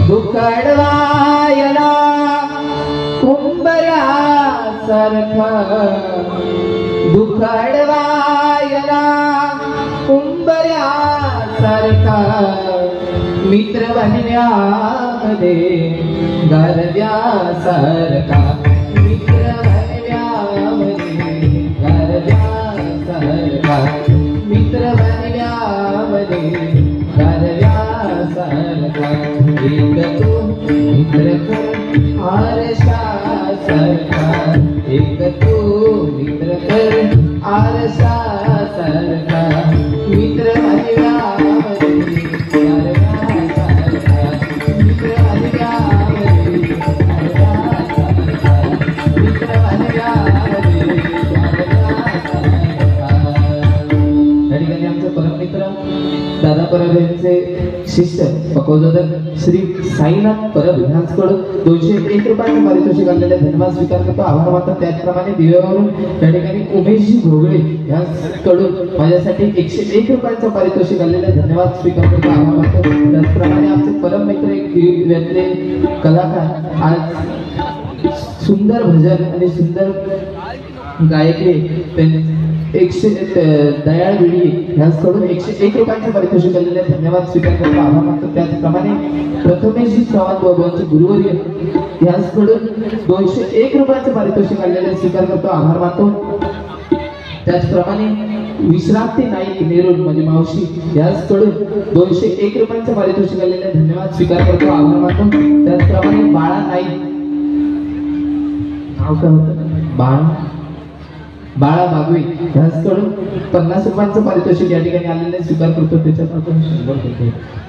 दुखडवायला कुंभऱ्या सारखा, दुखडवायला कुंभऱ्या सारखा, मित्र बनव्यामध्ये गरव्या सारखा, मित्र बनव्यामध्ये गरव्या सारखा, मित्र बनव्यामध्ये गरव्या सारखा, एक तू मित्र कर आरशा सारखा, एक तू मित्र कर आरशा सारखा, मित्र बनव्यामध्ये गरव्या सारखा, मित्र बनव्यामध्ये गरव्या सारखा, मित्र बनव्यामध्ये गरव्या सारखा. या ठिकाणी आमचे परममित्र दादा परब यांचे शिष्य पकोदोदक श्री साईनाथ परब यांच्याकडून 201 रुपयाचं पारितोषिक आलेले धन्यवाद स्वीकार करतो, आभार मानतो. त्याचप्रमाणे दिव्यावरून या ठिकाणी उमेशजी घोगळे यांच्याकडून माझ्यासाठी 101 रुपयाचं पारितोषिक आलेले धन्यवाद स्वीकार करतो, आभार मानतो. त्याचप्रमाणे आमचे परम मित्र एक दिव्यातले कलाकार आज सुंदर भजन आणि सुंदर गायकी दयाळ विडी यांच्याकडून 101 रुपयाचे पारितोषिक आलेले धन्यवाद स्वीकार करतो, आभार मानतो. त्याचप्रमाणे प्रथमेशजी चव्हाण बाबांचे गुरुवर्य यांच्याकडून 201 रुपयाचे पारितोषिक आलेले स्वीकार करतो, आभार मानतो. त्याचप्रमाणे विश्रांती नाईक नेरूळ म्हणजे मावशी यांच्याकडून 201 रुपयाचे पारितोषिक आलेले धन्यवाद स्वीकार करतो, आभार मानतो. त्याचप्रमाणे बाळा नाईक, नाव काय होतं, बाळा बागवे यांच्याकडून 50 रुपयांचं पारितोषिक या ठिकाणी आलेले स्वीकार करतो, त्याच्यात आपण 100 करतो.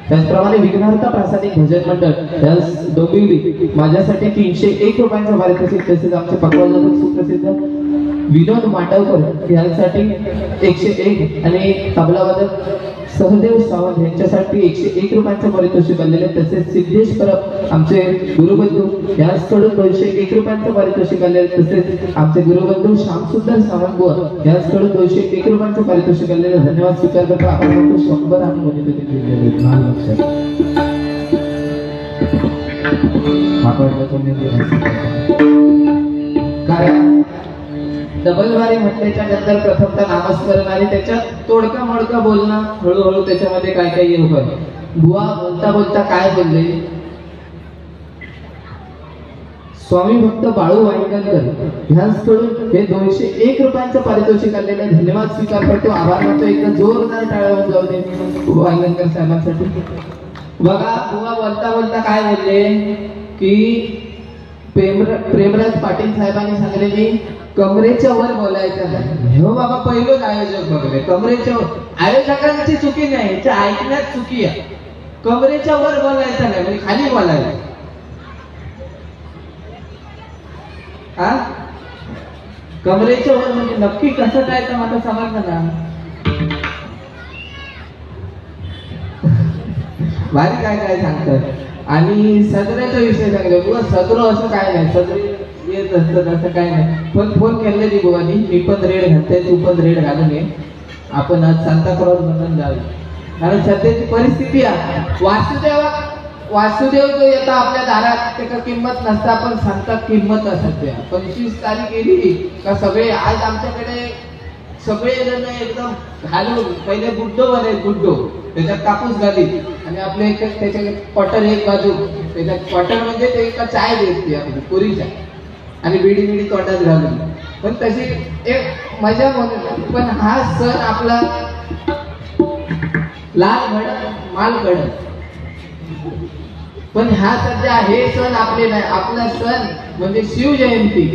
त्याचप्रमाणे विघ्नहर्ता प्रासादिक भजन मंडळ या डोंबिवली माझ्यासाठी 301 रुपयांचं पारितोषिक, तसेच आमचे पकवाजक सुप्रसिद्ध विनोद मांडवकर यांच्यासाठी 101 आणि तबलावादक सहदेव सावंत यांच्यासाठी 101 रुपयांचं पारितोषिक आलेले. तसेच सिद्धेश परब आमचे गुरुबंधू यांच्याकडून 201 रुपयांचं पारितोषिक आलेले. तसेच आमचे गुरुबंधू श्यामसुंदर सावंत यांच्याकडून 201 रुपयांचं पारितोषिक आलेले धन्यवाद स्वीकार करतो, आपण म्हणतो 100 आणि कारण डबल वारी म्हटल्याच्या नंतर प्रथमतः नामस्मरण आणि त्याच्यात तोडका मोडका बोलणं, हळूहळू त्याच्यामध्ये काय काय येऊ पण बुवा बोलता बोलता काय बोलले, स्वामी भक्त बाळू वांगणकर यांच्याकडून हे 201 रुपयांचं पारितोषिक आलेलं धन्यवाद स्वीकार करतो, आभार मानतो. एकदा जोरदार टाळ्या होऊन जाऊ दे वांगणकर साहेबांसाठी. बघा बुवा बोलता बोलता काय बोलले की प्रेमराज पाटील साहेबांनी सांगितले कमरेच्या वर बोलायचं नाही. हो बाबा, पहिलंच आयोजक बघले कमरेच्या वर. आयोजकांची चुकी नाही, याच्या ऐकण्यात चुकी आहे. कमरेच्या वर बोलायचं नाही म्हणजे खाली बोलायचं. हा, कमरेच्या वर म्हणजे नक्की कसं काय तर मला समजलं ना. भारी काय काय सांगतात. आणि सदऱ्याचा विषय सांगले बुवा, सदरो असं काय नाही, सदरी येत असतं असं काय नाही. पण फोन केलेली बुवानी, मी पण रेड घालते, तू पण रेड घालून ये, आपण आज सांता क्रॉस म्हणून जाऊ. कारण सध्याची परिस्थिती आहे. वासुदेव जो येता आपल्या दारात त्याला किंमत नसता, पण सांगतात किंमत सध्या. 25 तारीख गेली का सगळे आज आमच्याकडे सगळे जण एकदम घालून पहिले गुड्डो वाले गुड्डो त्याच्यात कापूस घाली आणि आपले त्याच्या पटर एक बाजू त्याच्यात क्वार्टर म्हणजे ते एका चाय देते आपली पुरी चाय आणि बिडी बिडी तोंडात घालून, पण तशी एक मजा म्हणून. पण हा सण आपला लाल भडक माल कडक, पण ह्या सध्या हे सण आपले नाही. आपला सण म्हणजे शिवजयंती.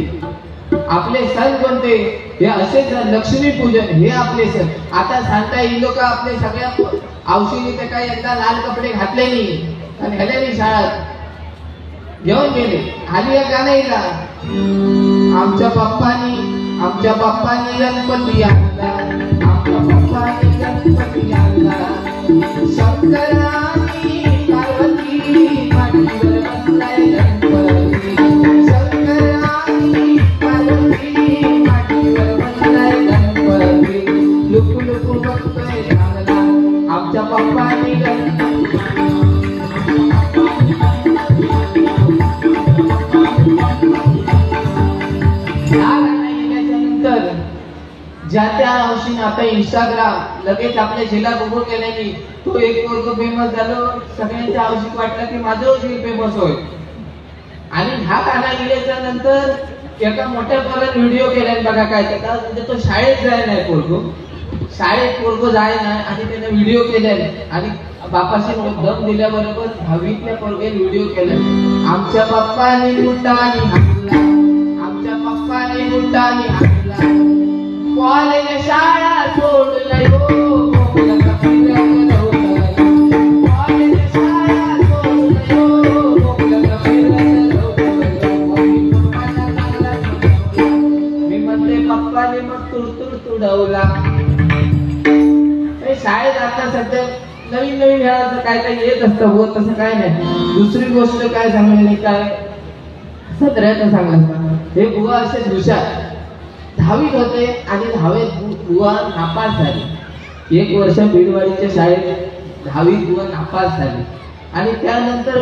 आपले सण कोणते? हे असे सण, लक्ष्मीपूजन हे आपले सण. आता सांगता ही लोक आपले सगळ्या औषधी ते काही एकदा लाल कपडे घातले नाही आणि ह्याने शाळेत घेऊन गेले. खाली एक गाणं येईल, आमच्या बाप्पानी गणपती आणला, आमच्या बाप्पानी गणपती आणला, शंकरानी पार्वती मांडीवर बसलाय गणपती, शंकरानी पार्वती मांडीवर बसलाय गणपती, लुकू लुकू बघतोय चांगला, आमच्या बाप्पानी ज्या त्या अंशीने आता इंस्टाग्राम लगेच आपल्या जिल्हा बघून गेल्याने तो एक पोरग फेमस झालो, सगळ्यांच्या आवश्यक वाटलं की माझं फेमस होईल. आणि हा गाणा गेल्याच्या नंतर एका मोठ्या पोराने व्हिडिओ केलाय बघा काय त्याचा, म्हणजे तो शाळेत जाय नाही पोरगो जाय नाही आणि त्याने व्हिडिओ केलाय आणि बापाशी दम दिल्याबरोबर 10वीतल्या पोरगेने व्हिडिओ केलाय, आमच्या बाप्पाने मुठाने हाणला, आमच्या बाप्पाने मुठाने हाणला, कॉलेज शाळा सोडलंय हो, कॉलेज शाळा सोडलंय हो, मी म्हणते पप्पाने मग तुडतुड तुडवला. शाळेत आता सध्या नवीन नवीन खेळाचं काय काय येत असतं हो, तसं काय नाही. दुसरी गोष्ट काय सांगली काय सत्र्याचं सांगायचं, हे बुवा असेच हुशार 10वीत होते आणि 10वीत बुवा नापास झाली. 1 वर्ष बीडवाडीच्या शाळेत 10वीत बुवा नापास झाली आणि त्यानंतर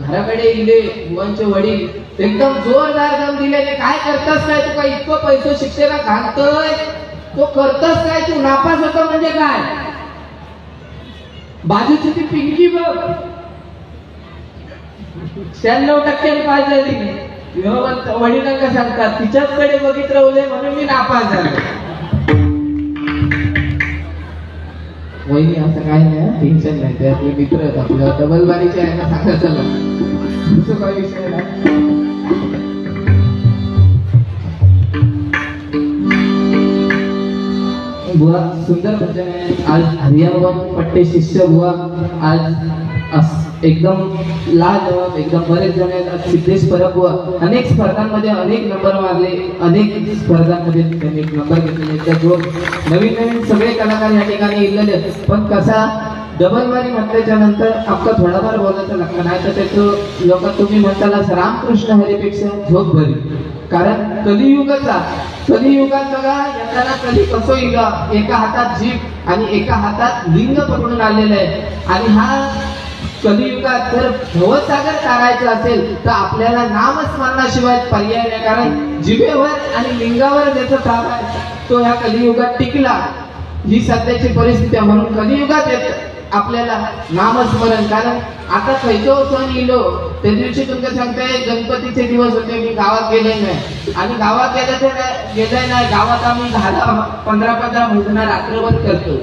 घराकडे गेले. बुवांचे वडील एकदम जोरदार दम दिले, काय करतस काय तू, काय इतकं पैसे शिक्षणात घालतोय, तो करतस काय तू, नापास होतो म्हणजे काय, बाजूची ती पिंकी बघ 96% पास झाली. वडिलांना सांगतात तिच्याचकडे बघित राहूले म्हणून मी नापास झालो. वहिनी असं काय नाही, टेन्शन नाही, ते आपले मित्र आहेत, आपल्या डबल बारीचे आहे ना, सांगा चला तुझं काही विषय नाही. बुवा सुंदर भजन आहे. आज हरियाबाबा पट्टे शिष्य बुवा आज एकदम लाजवाब, एकदम बरेच जण आहेत. आज सिद्धेश परब बुवा अनेक स्पर्धांमध्ये अनेक नंबर मारले, अनेक स्पर्धांमध्ये त्यांनी नंबर घेतलेले. त्याचबरोबर नवीन नवीन सगळे कलाकार या ठिकाणी इलेले. पण कसा डबलबारी म्हटल्याच्या नंतर आपका थोडाफार बोलायचं लागतं, नाही तर त्याचं लोक तुम्ही म्हणताला रामकृष्ण हरीपेक्षा झोप भरी. कारण कलियुगात बघा येताना कली कसं येईल, एका हातात जीभ आणि एका हातात लिंग पकडून आलेलं आहे. आणि हा कलियुगात जर भवसागर काढायचं असेल तर आपल्याला नामस्मरणाशिवाय पर्याय नाही. कारण जिभेवर आणि लिंगावर ज्याचा ताब आहे तो ह्या कलियुगात टिकला. ही सध्याची परिस्थिती आहे, म्हणून कलियुगात येत आपल्याला नामस्मरण. कारण आता खैचो सण इलो त्या दिवशी तुमच्या सांगताय गणपतीचे दिवस होते, मी गावात गेले नाही आणि गावात गेले नाही. गावात आम्ही 10-15 भजन रात्रभर करतो.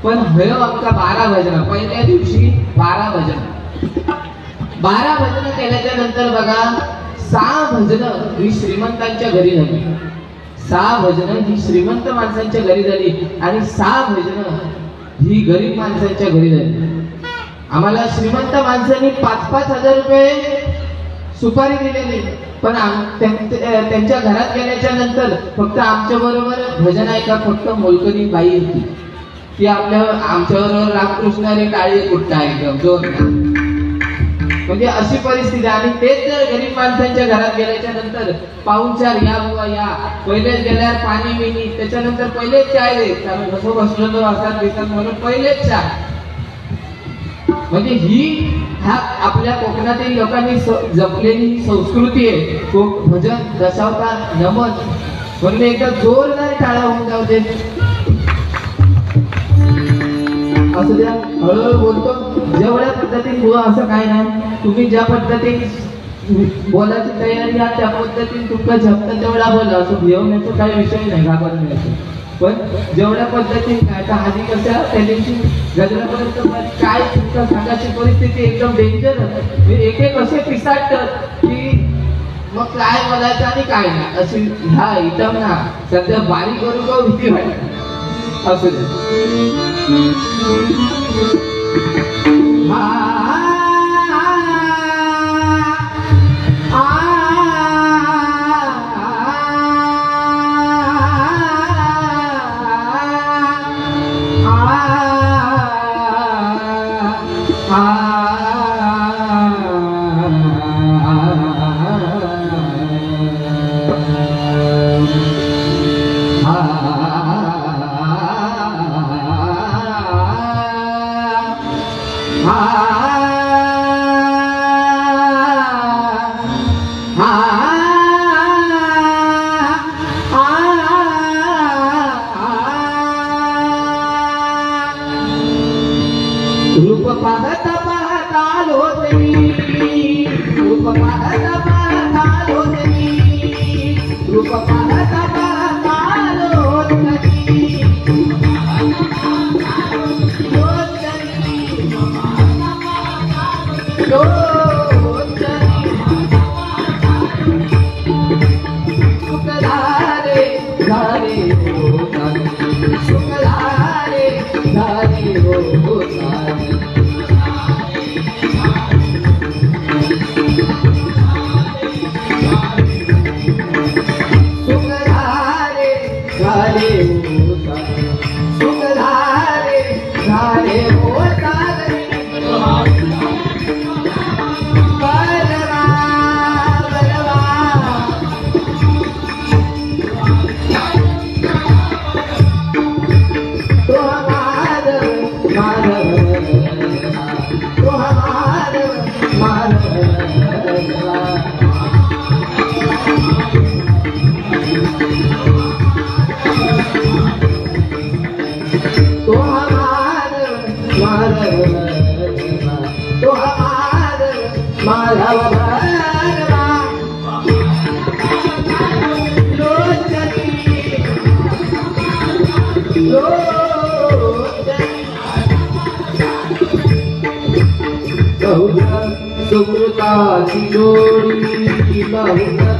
पण हय आमका 12 भजन, पहिल्या दिवशी 12 भजन केल्याच्या नंतर बघा 6 भजन ही श्रीमंतांच्या घरी झाली. 6 भजन ही श्रीमंत माणसांच्या घरी झाली आणि 6 भजन ही गरीब माणसांच्या घरी झाली. आम्हाला श्रीमंत माणसांनी 5-5 हजार रुपये सुपारी दिलेली, पण त्यांच्या घरात गेल्याच्या नंतर फक्त आमच्या बरोबर भजन ऐका फक्त मोलकरी बाई होती. ती आमच्याबरोबर रामकृष्ण रे काळी कुठं एकदम जोर, म्हणजे अशी परिस्थिती. आणि तेच जर गरीब माणसांच्या घरात गेल्याच्या नंतर पाहुणचार या बुवा या, पहिलेच गेल्यावर पाणी बिनी, त्याच्यानंतर पहिलेच चाय दे, कारण कसं बसलो तो असतात दिसत म्हणून पहिलेच चाय. म्हणजे ही ह्या आपल्या कोकणातील लोकांनी जपलेली संस्कृती आहे. भजन दशावतार नमन म्हणजे एकदा जोरदार टाळा होऊन जाऊ दे. असू द्या, हळूहळू बोलतो. जेवढ्या पद्धतीने बोला असं काय नाही. तुम्ही ज्या पद्धतीने बोलायची तयारी आहे त्या पद्धतीने तुमचा झपत तेवढा बोला. असं घेऊन काही विषय नाही घाबरण्याचा. पण जेवढ्या पद्धतीने आता हल्ली कसं त्या दिवशी गजरापर्यंत काय तुमच्या सांगायची परिस्थिती एकदम डेंजर. एक एक असे पिसाटतात की मग काय बोलायचं आणि काय नाही अशी ह्या इथं ना सध्या बारीक करून का भीती वाटत असू दे. रूप पाहता पाहता लोटली, रूप पाहता पाहता लोटली, रूप पाहता पाहता लोटली, सुख झाले झाले हो झाले, सुख झाले झाले हो झाले. सुख झाले झाले हो झाले, सुख झाले झाले हो झाले. बलवा बलवा तो माधव माधव तो माधव माधव तो माधव माधव तो माधव माधव भगवा लोचनी बहुधा सुकृताची जोडी, बहुधा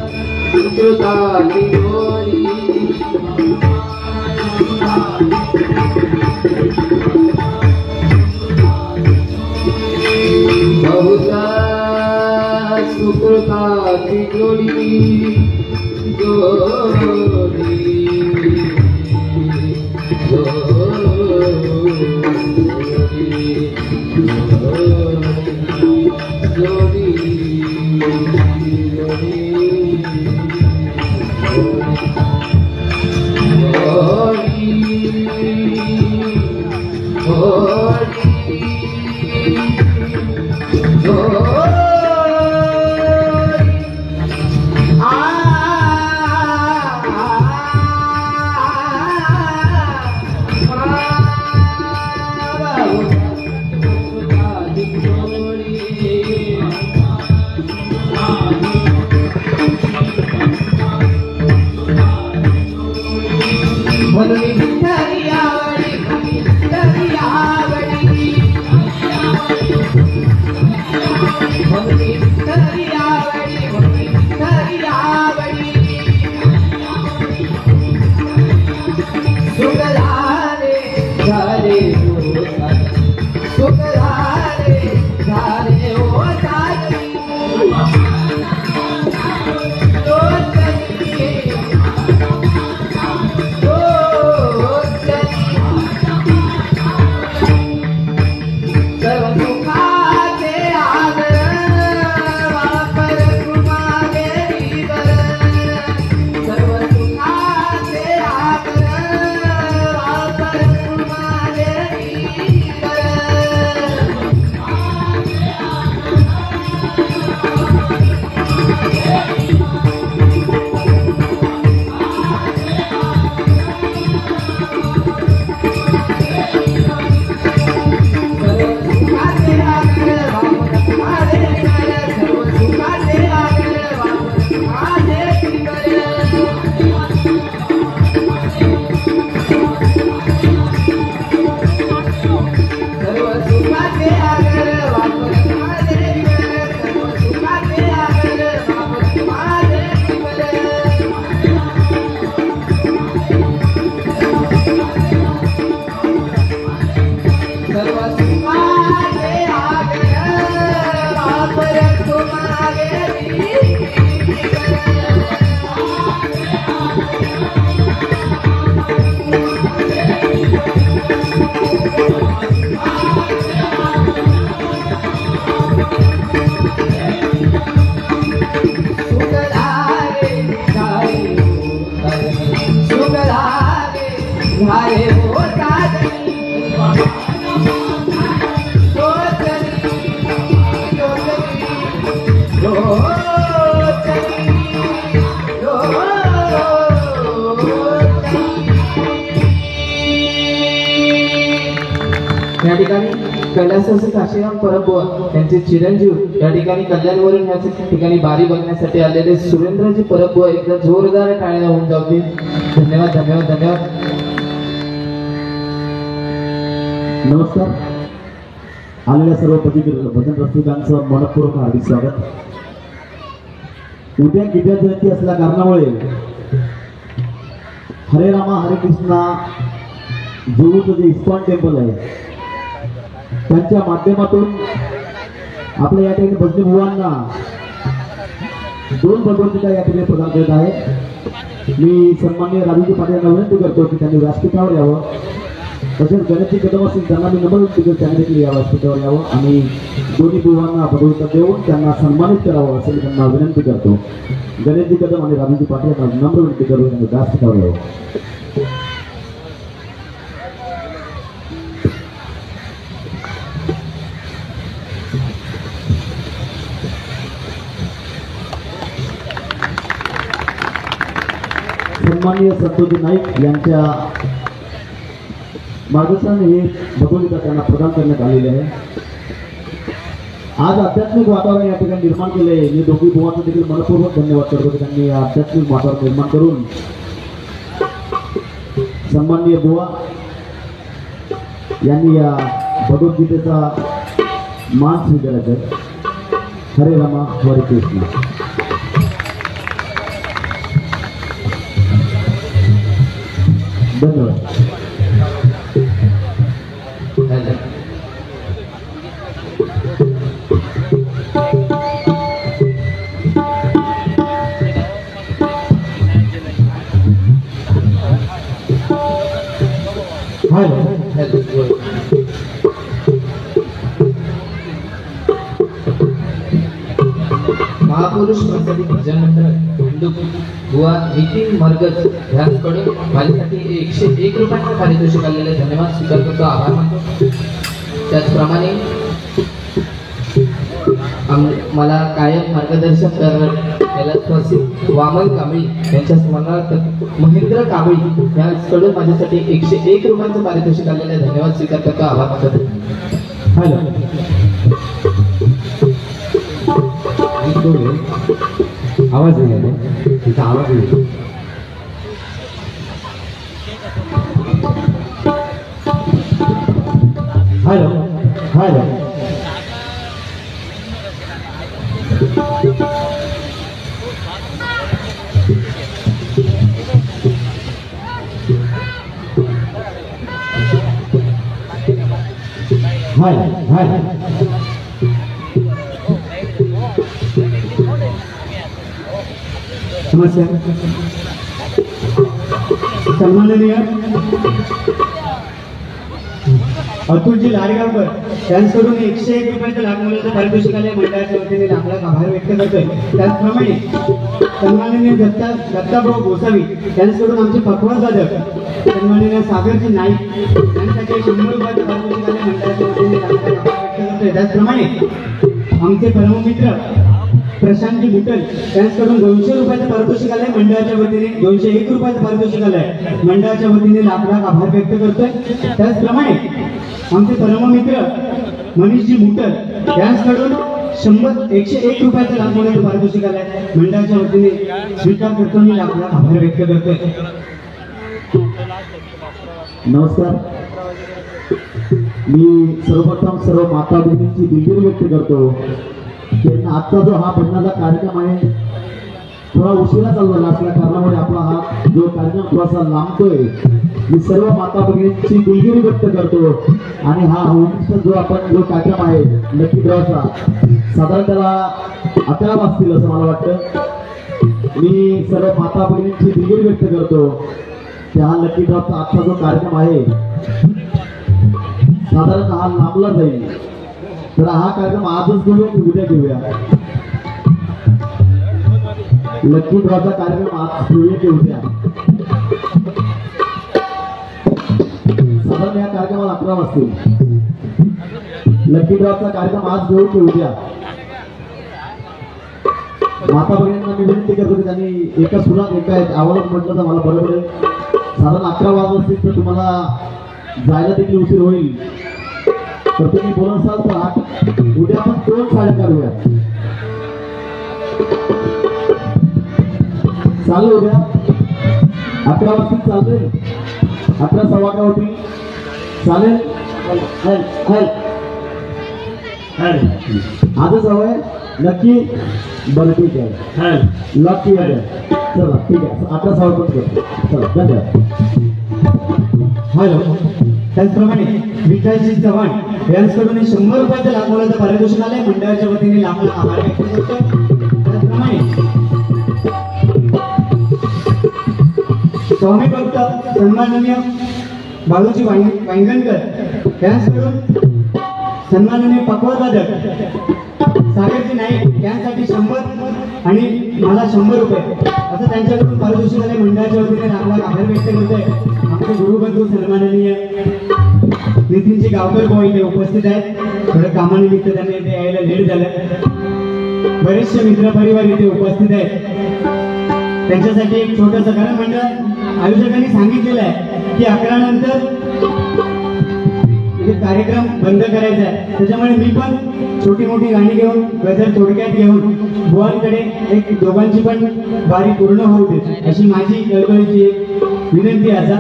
सुकृताची जोडी. बहुधा सुकृताची जोडी जोडी या ठिकाणी कैलासाचे काशीराम परबुवा त्यांचे चिरंजीव या ठिकाणी कल्याणवरून या ठिकाणी बारी बघण्यासाठी आलेले सुरेंद्रजी परबुवा एकदा जोरदार टाळ्या होऊन जातील. धन्यवाद धन्यवाद धन्यवाद. नमस्कार. आलेल्या सर्व भजन रसिकांचं मनपूर्वक हार्दिक स्वागत. उद्या गिद्या जयंती असल्या कारणामुळे हरे रामा हरे कृष्णा जुहूचं जे इस्कॉन टेम्पल आहे त्यांच्या माध्यमातून आपल्या या ठिकाणी भजनी बुवांना 2 भगवंतिका या ठिकाणी प्रदान करत आहे. मी सन्माननीय राजूजी पाटील यांना विनंती करतो की त्यांनी व्यासपीठावर यावं. तसेच गणेशजी कदम असतील त्यांना मी नम्र विनंती करतो त्यांनी देखील या व्यासपीठावर यावं आणि दोन्ही बुवांना भगवंता देऊन त्यांना सन्मानित करावं असं मी त्यांना विनंती करतो. गणेशजी कदम आणि राजूजी पाटील यांना नम्र विनंती करून त्यांनी व्यासपीठावर यावं. सन्माननीय संतोषजी नाईक यांच्या मार्गदर्शनाने हे भगवद्गीता त्यांना प्रदान करण्यात आलेले आहे. आज आध्यात्मिक वातावरण या ठिकाणी निर्माण केले. मी दोघी बुवांचा देखील मनपूर्वक धन्यवाद करतो की त्यांनी आध्यात्मिक वातावरण निर्माण करून सन्माननीय बुवा यांनी या भगवद्गीतेचा मान स्वीकारायचा आहे. हरे रामा हरे कृष्ण. धन्यवाद. महापुरुष प्रसादी भजन मंडळ हिंदू बुवा नितीन मरगज यांच्याकडून माझ्यासाठी 101 रुपयांचं पारितोषिक आलेले धन्यवाद स्वीकार करतो, आभार मानतो. त्याचप्रमाणे मला कायम मार्गदर्शन करणारे वामन कांबळी यांच्या स्मरणार्थ महेंद्र कांबळी यांच्याकडून माझ्यासाठी 101 रुपयांचं पारितोषिक आलेले धन्यवाद स्वीकार करतो, आभार मानतो. आवाज नाही तिचा आवाज नाही. Hello hello. Hi hi. नमस्कार. सन्माननीय अतुलजी लाडगावकर यांच्याकडून 101 रुपयाचं लाखमोलाचं पारितोषिक आले. मंडळाच्या वतीने लाख लाख आभार व्यक्त करतोय. त्याचप्रमाणे सन्माननीय दत्ताभाऊ गोसावी यांच्याकडून आमचे पकवान साधक सन्माननीय सागरजी नाईक यांच्याकडे 100 रुपयाचं पारितोषिक आले. मंडळाच्या वतीने लाख लाख आभार व्यक्त करतोय. त्याचप्रमाणे आमचे परममित्र प्रशांतजी बुटल यांच्याकडून 200 रुपयाचं पारितोषिक आलंय. मंडळाच्या वतीने 201 रुपयाचं पारितोषिक आलंय. मंडळाच्या वतीने लाख लाख आभार व्यक्त करतोय. त्याचप्रमाणे आमचे परममित्र मनीषजी मुटल यांच्याकडून 101 रुपयाचं लाखमोलाचं पारितोषिक आलंय. मंडळाच्या वतीने स्वीकार करतो, मी लाख लाख आभार व्यक्त करतोय. नमस्कार. मी सर्वप्रथम सर्व माता भगिनींची दिलगिरी व्यक्त करतो. आजचा जो हा भजनाचा कार्यक्रम आहे थोडा उशिरा चालू झाला असल्या कारणामुळे आपला हा जो कार्यक्रम थोडासा लांबतोय. मी सर्व माता भगिनींची दिलगिरी व्यक्त करतो आणि हा जो आपण जो कार्यक्रम आहे लकी ड्रॉचा साधारण त्याला 11 वाजतील असं मला वाटतं. मी सर्व माता भगिनींची दिलगिरी व्यक्त करतो की हा लकी ड्रॉचा आजचा जो कार्यक्रम आहे साधारण हा लांबला जाईल. तर हा कार्यक्रम आजच घेऊया की उद्या घेऊया? लकी ड्रॉचा कार्यक्रम आज घेऊया की उद्या? साधारण या कार्यक्रमाला 11 वाजतील. लकी ड्रॉचा कार्यक्रम आज घेऊ की उद्या? माता भगिनींना मी विनंती करतो की त्यांनी एका सुरात एका आवाजात म्हटलं तर मला बरोबर आहे. साधारण 11 वाजत असतील तर तुम्हाला जायला देखील उशीर होईल. तर तुम्ही बोलत असाल तर उद्या आपण 2 साड्या काढूया. चालू उद्या 11 वाजता चालतंय. 11:15 होती चालेल. आजच हवंय नक्की. बरं ठीक आहे. नक्की आहे. चला ठीक आहे. 11:15 पण करतो. चला धन्यवाद. हॅलो. त्याचप्रमाणे विकासजी चव्हाण यांच्याकडून 100 रुपयाचं लाख मोलाचं पारितोषिक आलंय. मंडळाच्या वतीने लाख आभार व्यक्त करतो. त्याचप्रमाणे स्वामी भक्त सन्माननीय बाळूजी वांगणकर यांच्याकडून सन्माननीय पकवादवादक सागरजी नाईक यांसाठी 100 आणि मला 100 रुपये असं त्यांच्याकडून पारितोषिक आले. मंडळाच्या वतीने लाख आभार व्यक्त करतोय. आमचे गुरुबंधू सन्माननीय नितीनजी गावकर भाऊ इथे उपस्थित आहेत. थोडं कामानिमित्त त्यांनी इथे यायला लेट झालं. बरेचसे मित्र परिवार इथे उपस्थित आहेत. त्यांच्यासाठी एक छोटंसं कारण मंडळ आयोजकांनी सांगितलेलं आहे की 11 नंतर कार्यक्रम बंद करायचा आहे. त्याच्यामुळे मी पण छोटी मोठी गाणी घेऊन गजर थोडक्यात घेऊन बुवांकडे एक दोघांची पण बारी पूर्ण होऊ दे अशी माझी कळकळीची एक विनंती असा.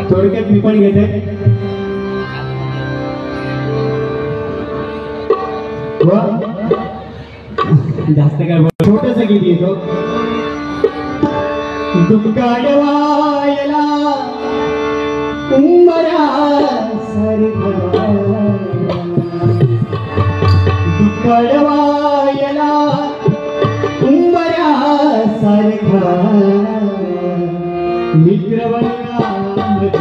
थोडक्यात मी पण घेते. जास्त काय छोटस गीत येतो. दुःखाडवायला उंबरा सारखा दुःखाडवायला उंबरा सारखा मित्रवनामध्ये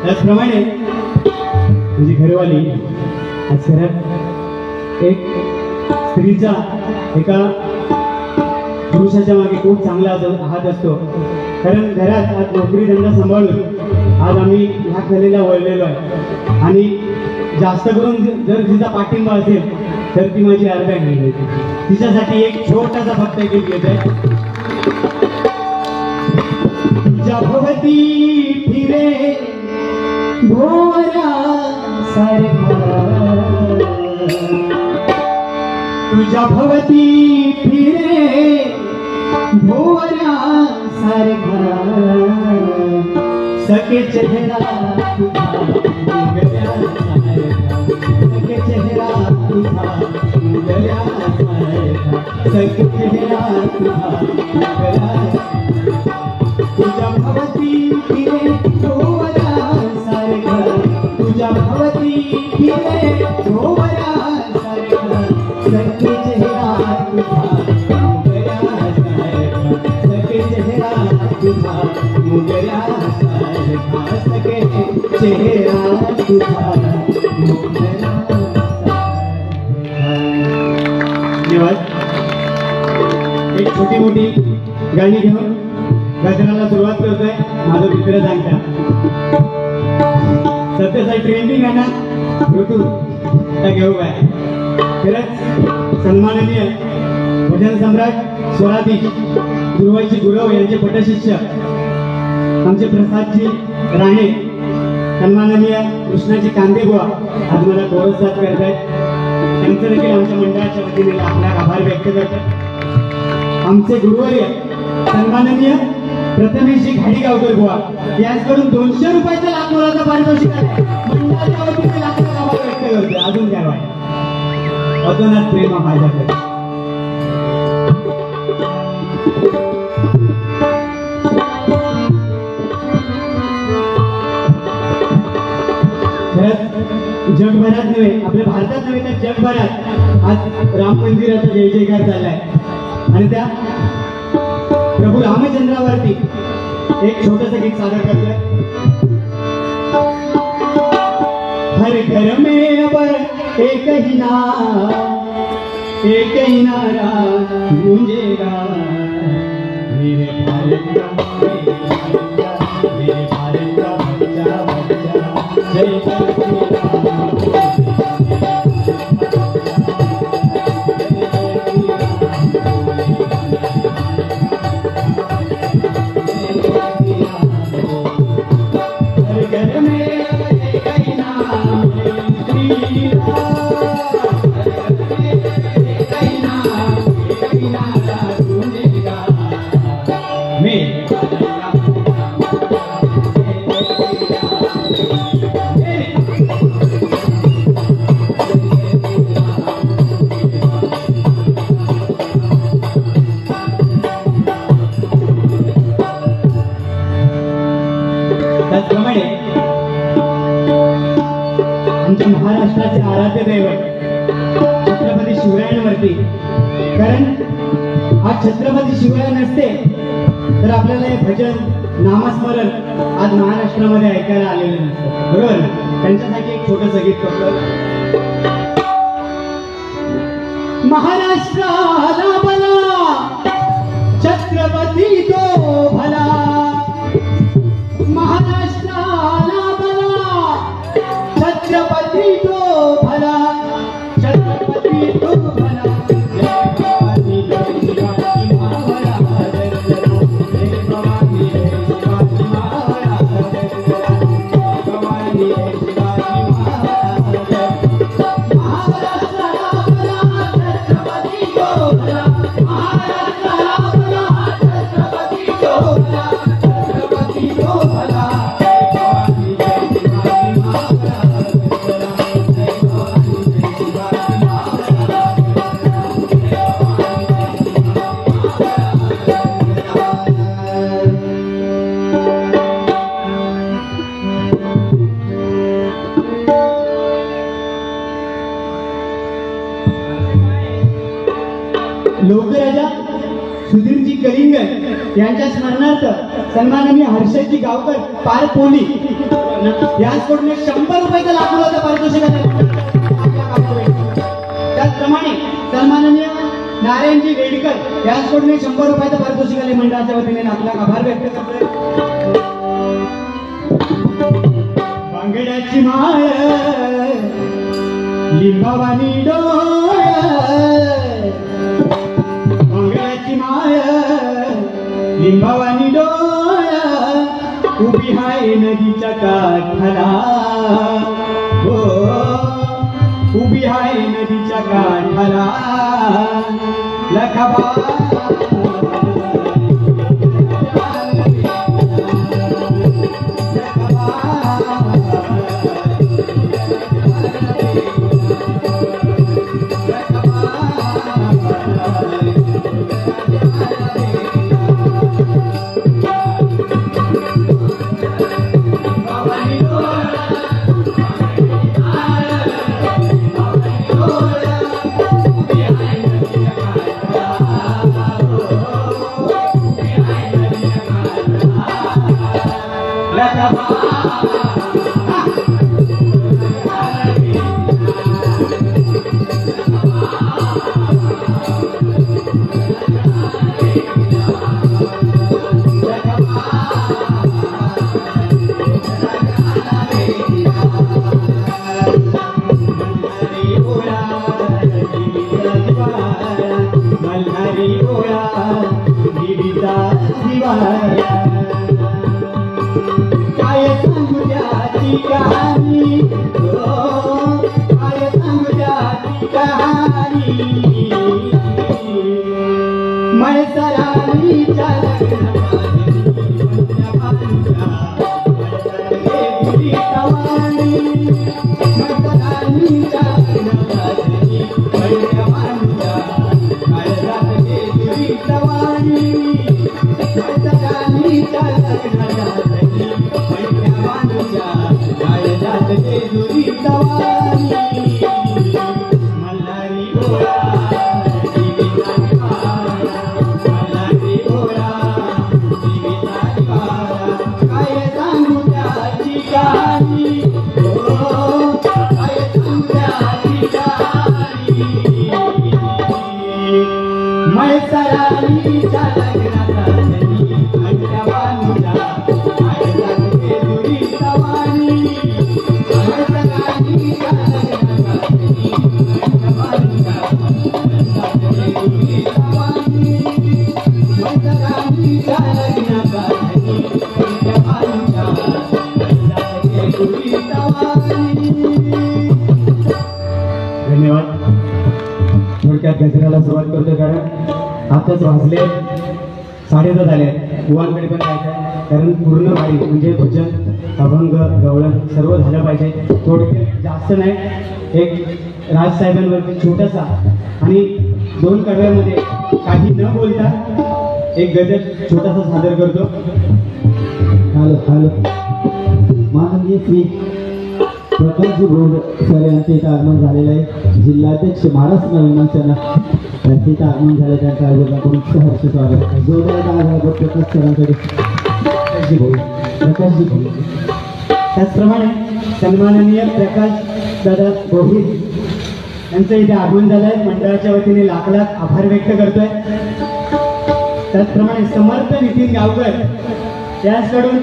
त्याचप्रमाणे तुझी घरवाली आज घरात एक स्त्रीचा एका पुरुषाच्या मागे खूप चांगला हात असतो. कारण घरात आज नोकरी धंदा सांभाळून आज आम्ही ह्या कलेला वळलेलो आहे. आणि जास्त करून जर तिचा पाठिंबा असेल तर ती माझी अर्ध्या घेईल. तिच्यासाठी एक छोटासा फक्त एक गीत आहे. तुझ्या भोवती फिरे भोवरा सारखा तुझ्या भोवती फिरे भोवरा सारखा सखे चेहरा तुझा मुगल्या सखे चेहरा तुझा मुगल्या सखे चेहरा तुझा मुगल्या तुझ्या भोवती फिरे भोवरा सारखा तुझ्या भोवती फिरे भोवरा सारखा सखे चेहरा तुझा मुगल्या सखे चेहरा तुझा मुगल्या सारखा सखे चेहरा तुझा मुगल्या धन्यवाद. एक छोटी मोठी गाणी घेऊन गजराला सुरुवात करतोय. माझा मित्र सांगता सध्याचा ट्रेंडिंग आहे ना ऋतू त्या घेऊ काय. खरंच सन्माननीय भजन सम्राट स्वराधीश गुरुवाची गुरव यांचे पटशिष्य आमचे प्रसादजी राणे सन्माननीय कृष्णाजी कांदे बुवा आज मला कोरस साथ करत आहेत. त्यांचं देखील आमच्या मंडळाच्या वतीने आपला आभार व्यक्त करतात. आमचे गुरुवर्य सन्माननीय प्रथमेशजी घाडीगावकर बुवा यांच्याकडून 200 रुपयाचा लाख मोलाचा पारितोषिक आहे. मंडळाच्या वतीने लाखाचा आभार व्यक्त करतो. अजून काय वाटतं अतोनात प्रेम माझ्याकडे. जगभरात नव्हे आपल्या भारतात नव्हे तर जगभरात आज राम मंदिराचा जय जयकार झालाय. आणि त्या प्रभू रामचंद्रावरती एक छोटंसं गीत सादर करतोय. हर घर में अब एक ही नारा गूंजेगा, मेरे भारत का बच्चा बच्चा जय त्याचप्रमाणे आमच्या महाराष्ट्राचे आराध्य दैवत छत्रपती शिवरायांवरती, कारण आज छत्रपती शिवराय नसते तर आपल्याला हे भजन नामस्मरण आज महाराष्ट्रामध्ये ऐकायला आलेलं नसतं, बरोबर ना? त्यांच्यासाठी एक छोटंसं गीत करतो. महाराष्ट्राला भला छत्रपती तो भला, महाराष्ट्राला भला छत्रपती तो भला, छत्रपती तो भला. लोकराजा सुधीरजी कलिंगड यांच्या स्मरणार्थ सन्माननीय हर्षदजी गावकर पारपोली याचकडून 100 रुपयाचा लाखोचा पारितोषिक आहे. त्याचप्रमाणे सन्माननीय नारायणजी वेडकर याचकडून 100 रुपयाचा पारितोषिक आले. मंडळाच्या वतीने आपला आभार व्यक्त करतोय. बांगड्याची माळ लिंबावानी डोळ, लिंबावानी डोळा उभी हाय नदीच्या काठाला, हो उभी हाय नदीच्या काठाला. लखाबा काय सांगू त्याची कहाणी, काय सांगू त्याची कहाणी. मैसराणीच्या लग्नाची मैसराणीच्या लग्नाचा धनी अंड्या बांधूच्या आयतात जेजुरी सवारी मैसराणीच्या लग्नाचा धनी अंड्या बांधूच्या आयतात जेजुरी सवारी मैसराणीच्या लग्नाचा धनी अंड्या बांधूच्या आयतात जेजुरी सवारी. धन्यवाद. थोडक्यात गजराला सुरुवात करतो कारण आताच वाजले 10:30 झाले. युवांकडे पण जायचं कारण पूर्ण वारी म्हणजे भजन अभंग गवळण सर्व झालं पाहिजे. थोडक्यात जास्त नाही, एक राजसाहेबांवरती छोटासा आणि 2 कडव्यामध्ये काही न बोलता एक गजल छोटासा सादर करतो. हॅलो माननीय श्री प्रकाशजी बोर्ड सर यांचे इथं आगमन झालेलं आहे. जिल्हाध्यक्ष महाराष्ट्र नवीन सेना त्यांचे इथं आगमन झाले. त्यांच्या आयोजकांकडून सहर्ष स्वागत. जोरदार टाळ्या झाला प्रकाश सरांकडे. प्रकाशजी भाऊ त्याचप्रमाणे सन्माननीय प्रकाश दादा गोहिल यांचं इथे आगमन झालं आहे. मंडळाच्या वतीने लाख आभार व्यक्त करतोय. त्याचप्रमाणे समर्थ नितीन गावकर याचकडून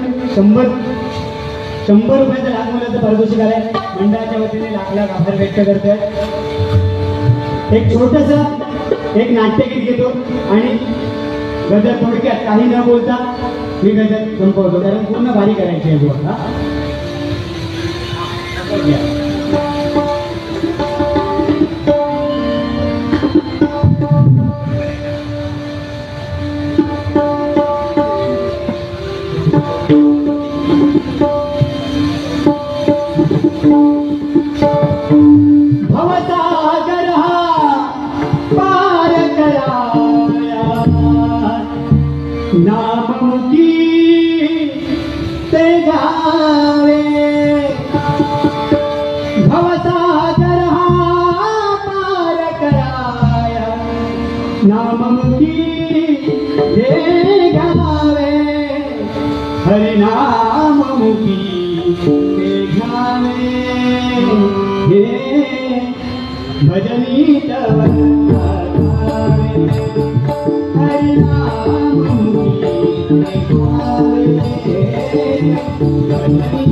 100 रुपयाचं लाख मुलाचं पारितोषिक आलंय. मंडळाच्या वतीने लाख आभार व्यक्त करतोय. एक छोटंसं एक नाट्यगीत घेतो आणि गजल थोडक्यात काही न बोलता मी गजल संपवतो कारण पूर्ण वारी करायची आहे बुवा. भवसागर पार कराया नामुकी ते गावे. भवसागर पार कराया नामुकी ते गावे. हरिनाम मुखी ते घावे. हे भजनी तव हरिनाम मुखी ते घावे. भजनी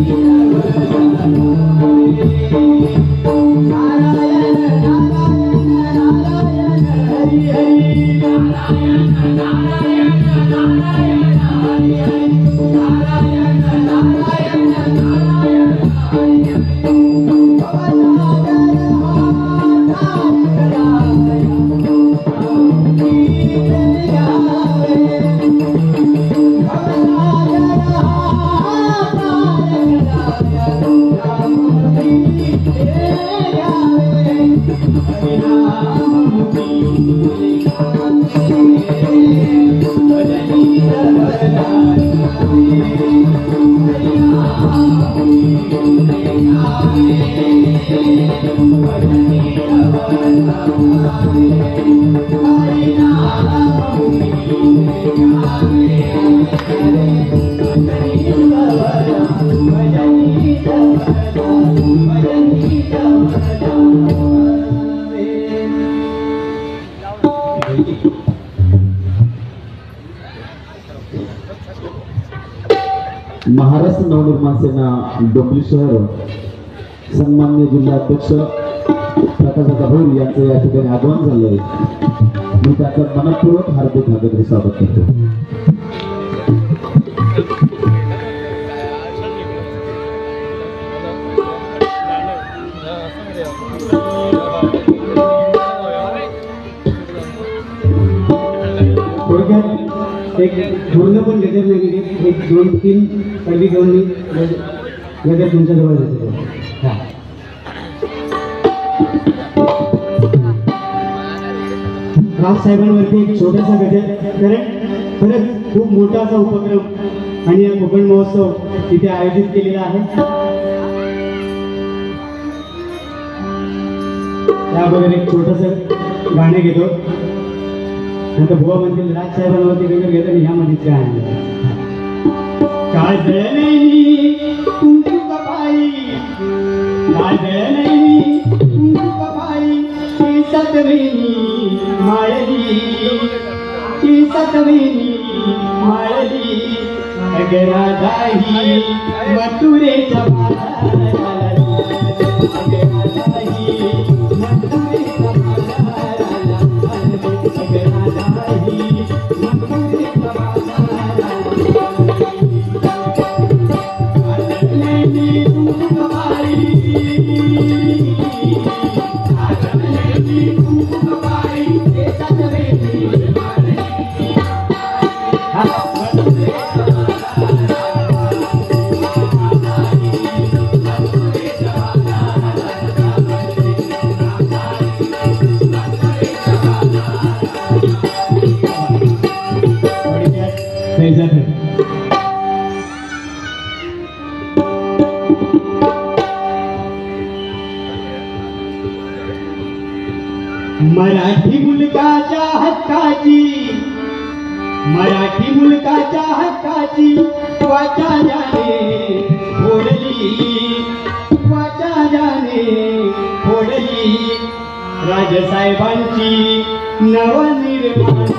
तव नारायण नारायण नारायण हरि हरि. नारायण नारायण नारायण हरि हरि. नारायण नारायण नारायण हरि हरि. महाराष्ट्र नवनिर्माण सेना डोंबिवली शहर सन्माननीय जिल्हाध्यक्ष प्रकाशदादा भोईर यांचं या ठिकाणी आगमन झालं आहे. मी त्याचं मनपूर्वक हार्दिक स्वागत करतो. एक पूर्ण पण गजर नाही, एक 2-3 कवी घेऊन मी गजर तुमच्याजवळ देतो. राजसाहेबांवरती एक छोटासा गजर कारण खरंच खूप मोठा असा उपक्रम आणि हा कोकण महोत्सव तिथे आयोजित केलेला आहे. त्याबरोबर एक छोटंसं गाणं घेतो. नंतर बुवा म्हणतील राजसाहेबांवरती गजर घेतो आणि ह्यामध्ये काय आहे. काजळी कुंकू कपाई, काजळी कुंकू कपाई, सतवेणी माळी केसातवेली माळली अगराधाही मथुरेच्या मराठी मुलकाच्या हक्काची मराठी मुलकाच्या हक्काची वाचा जाने फोडली राजसाहेबांची नवनिर्माण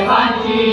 राजसाहेबांची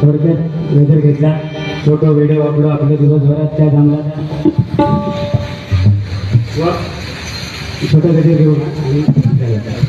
थोडक्यात नजर घेतला फोटो व्हिडिओ अपलोड आपल्या दिवसभरात काय जमला व छोटं गजर घेऊन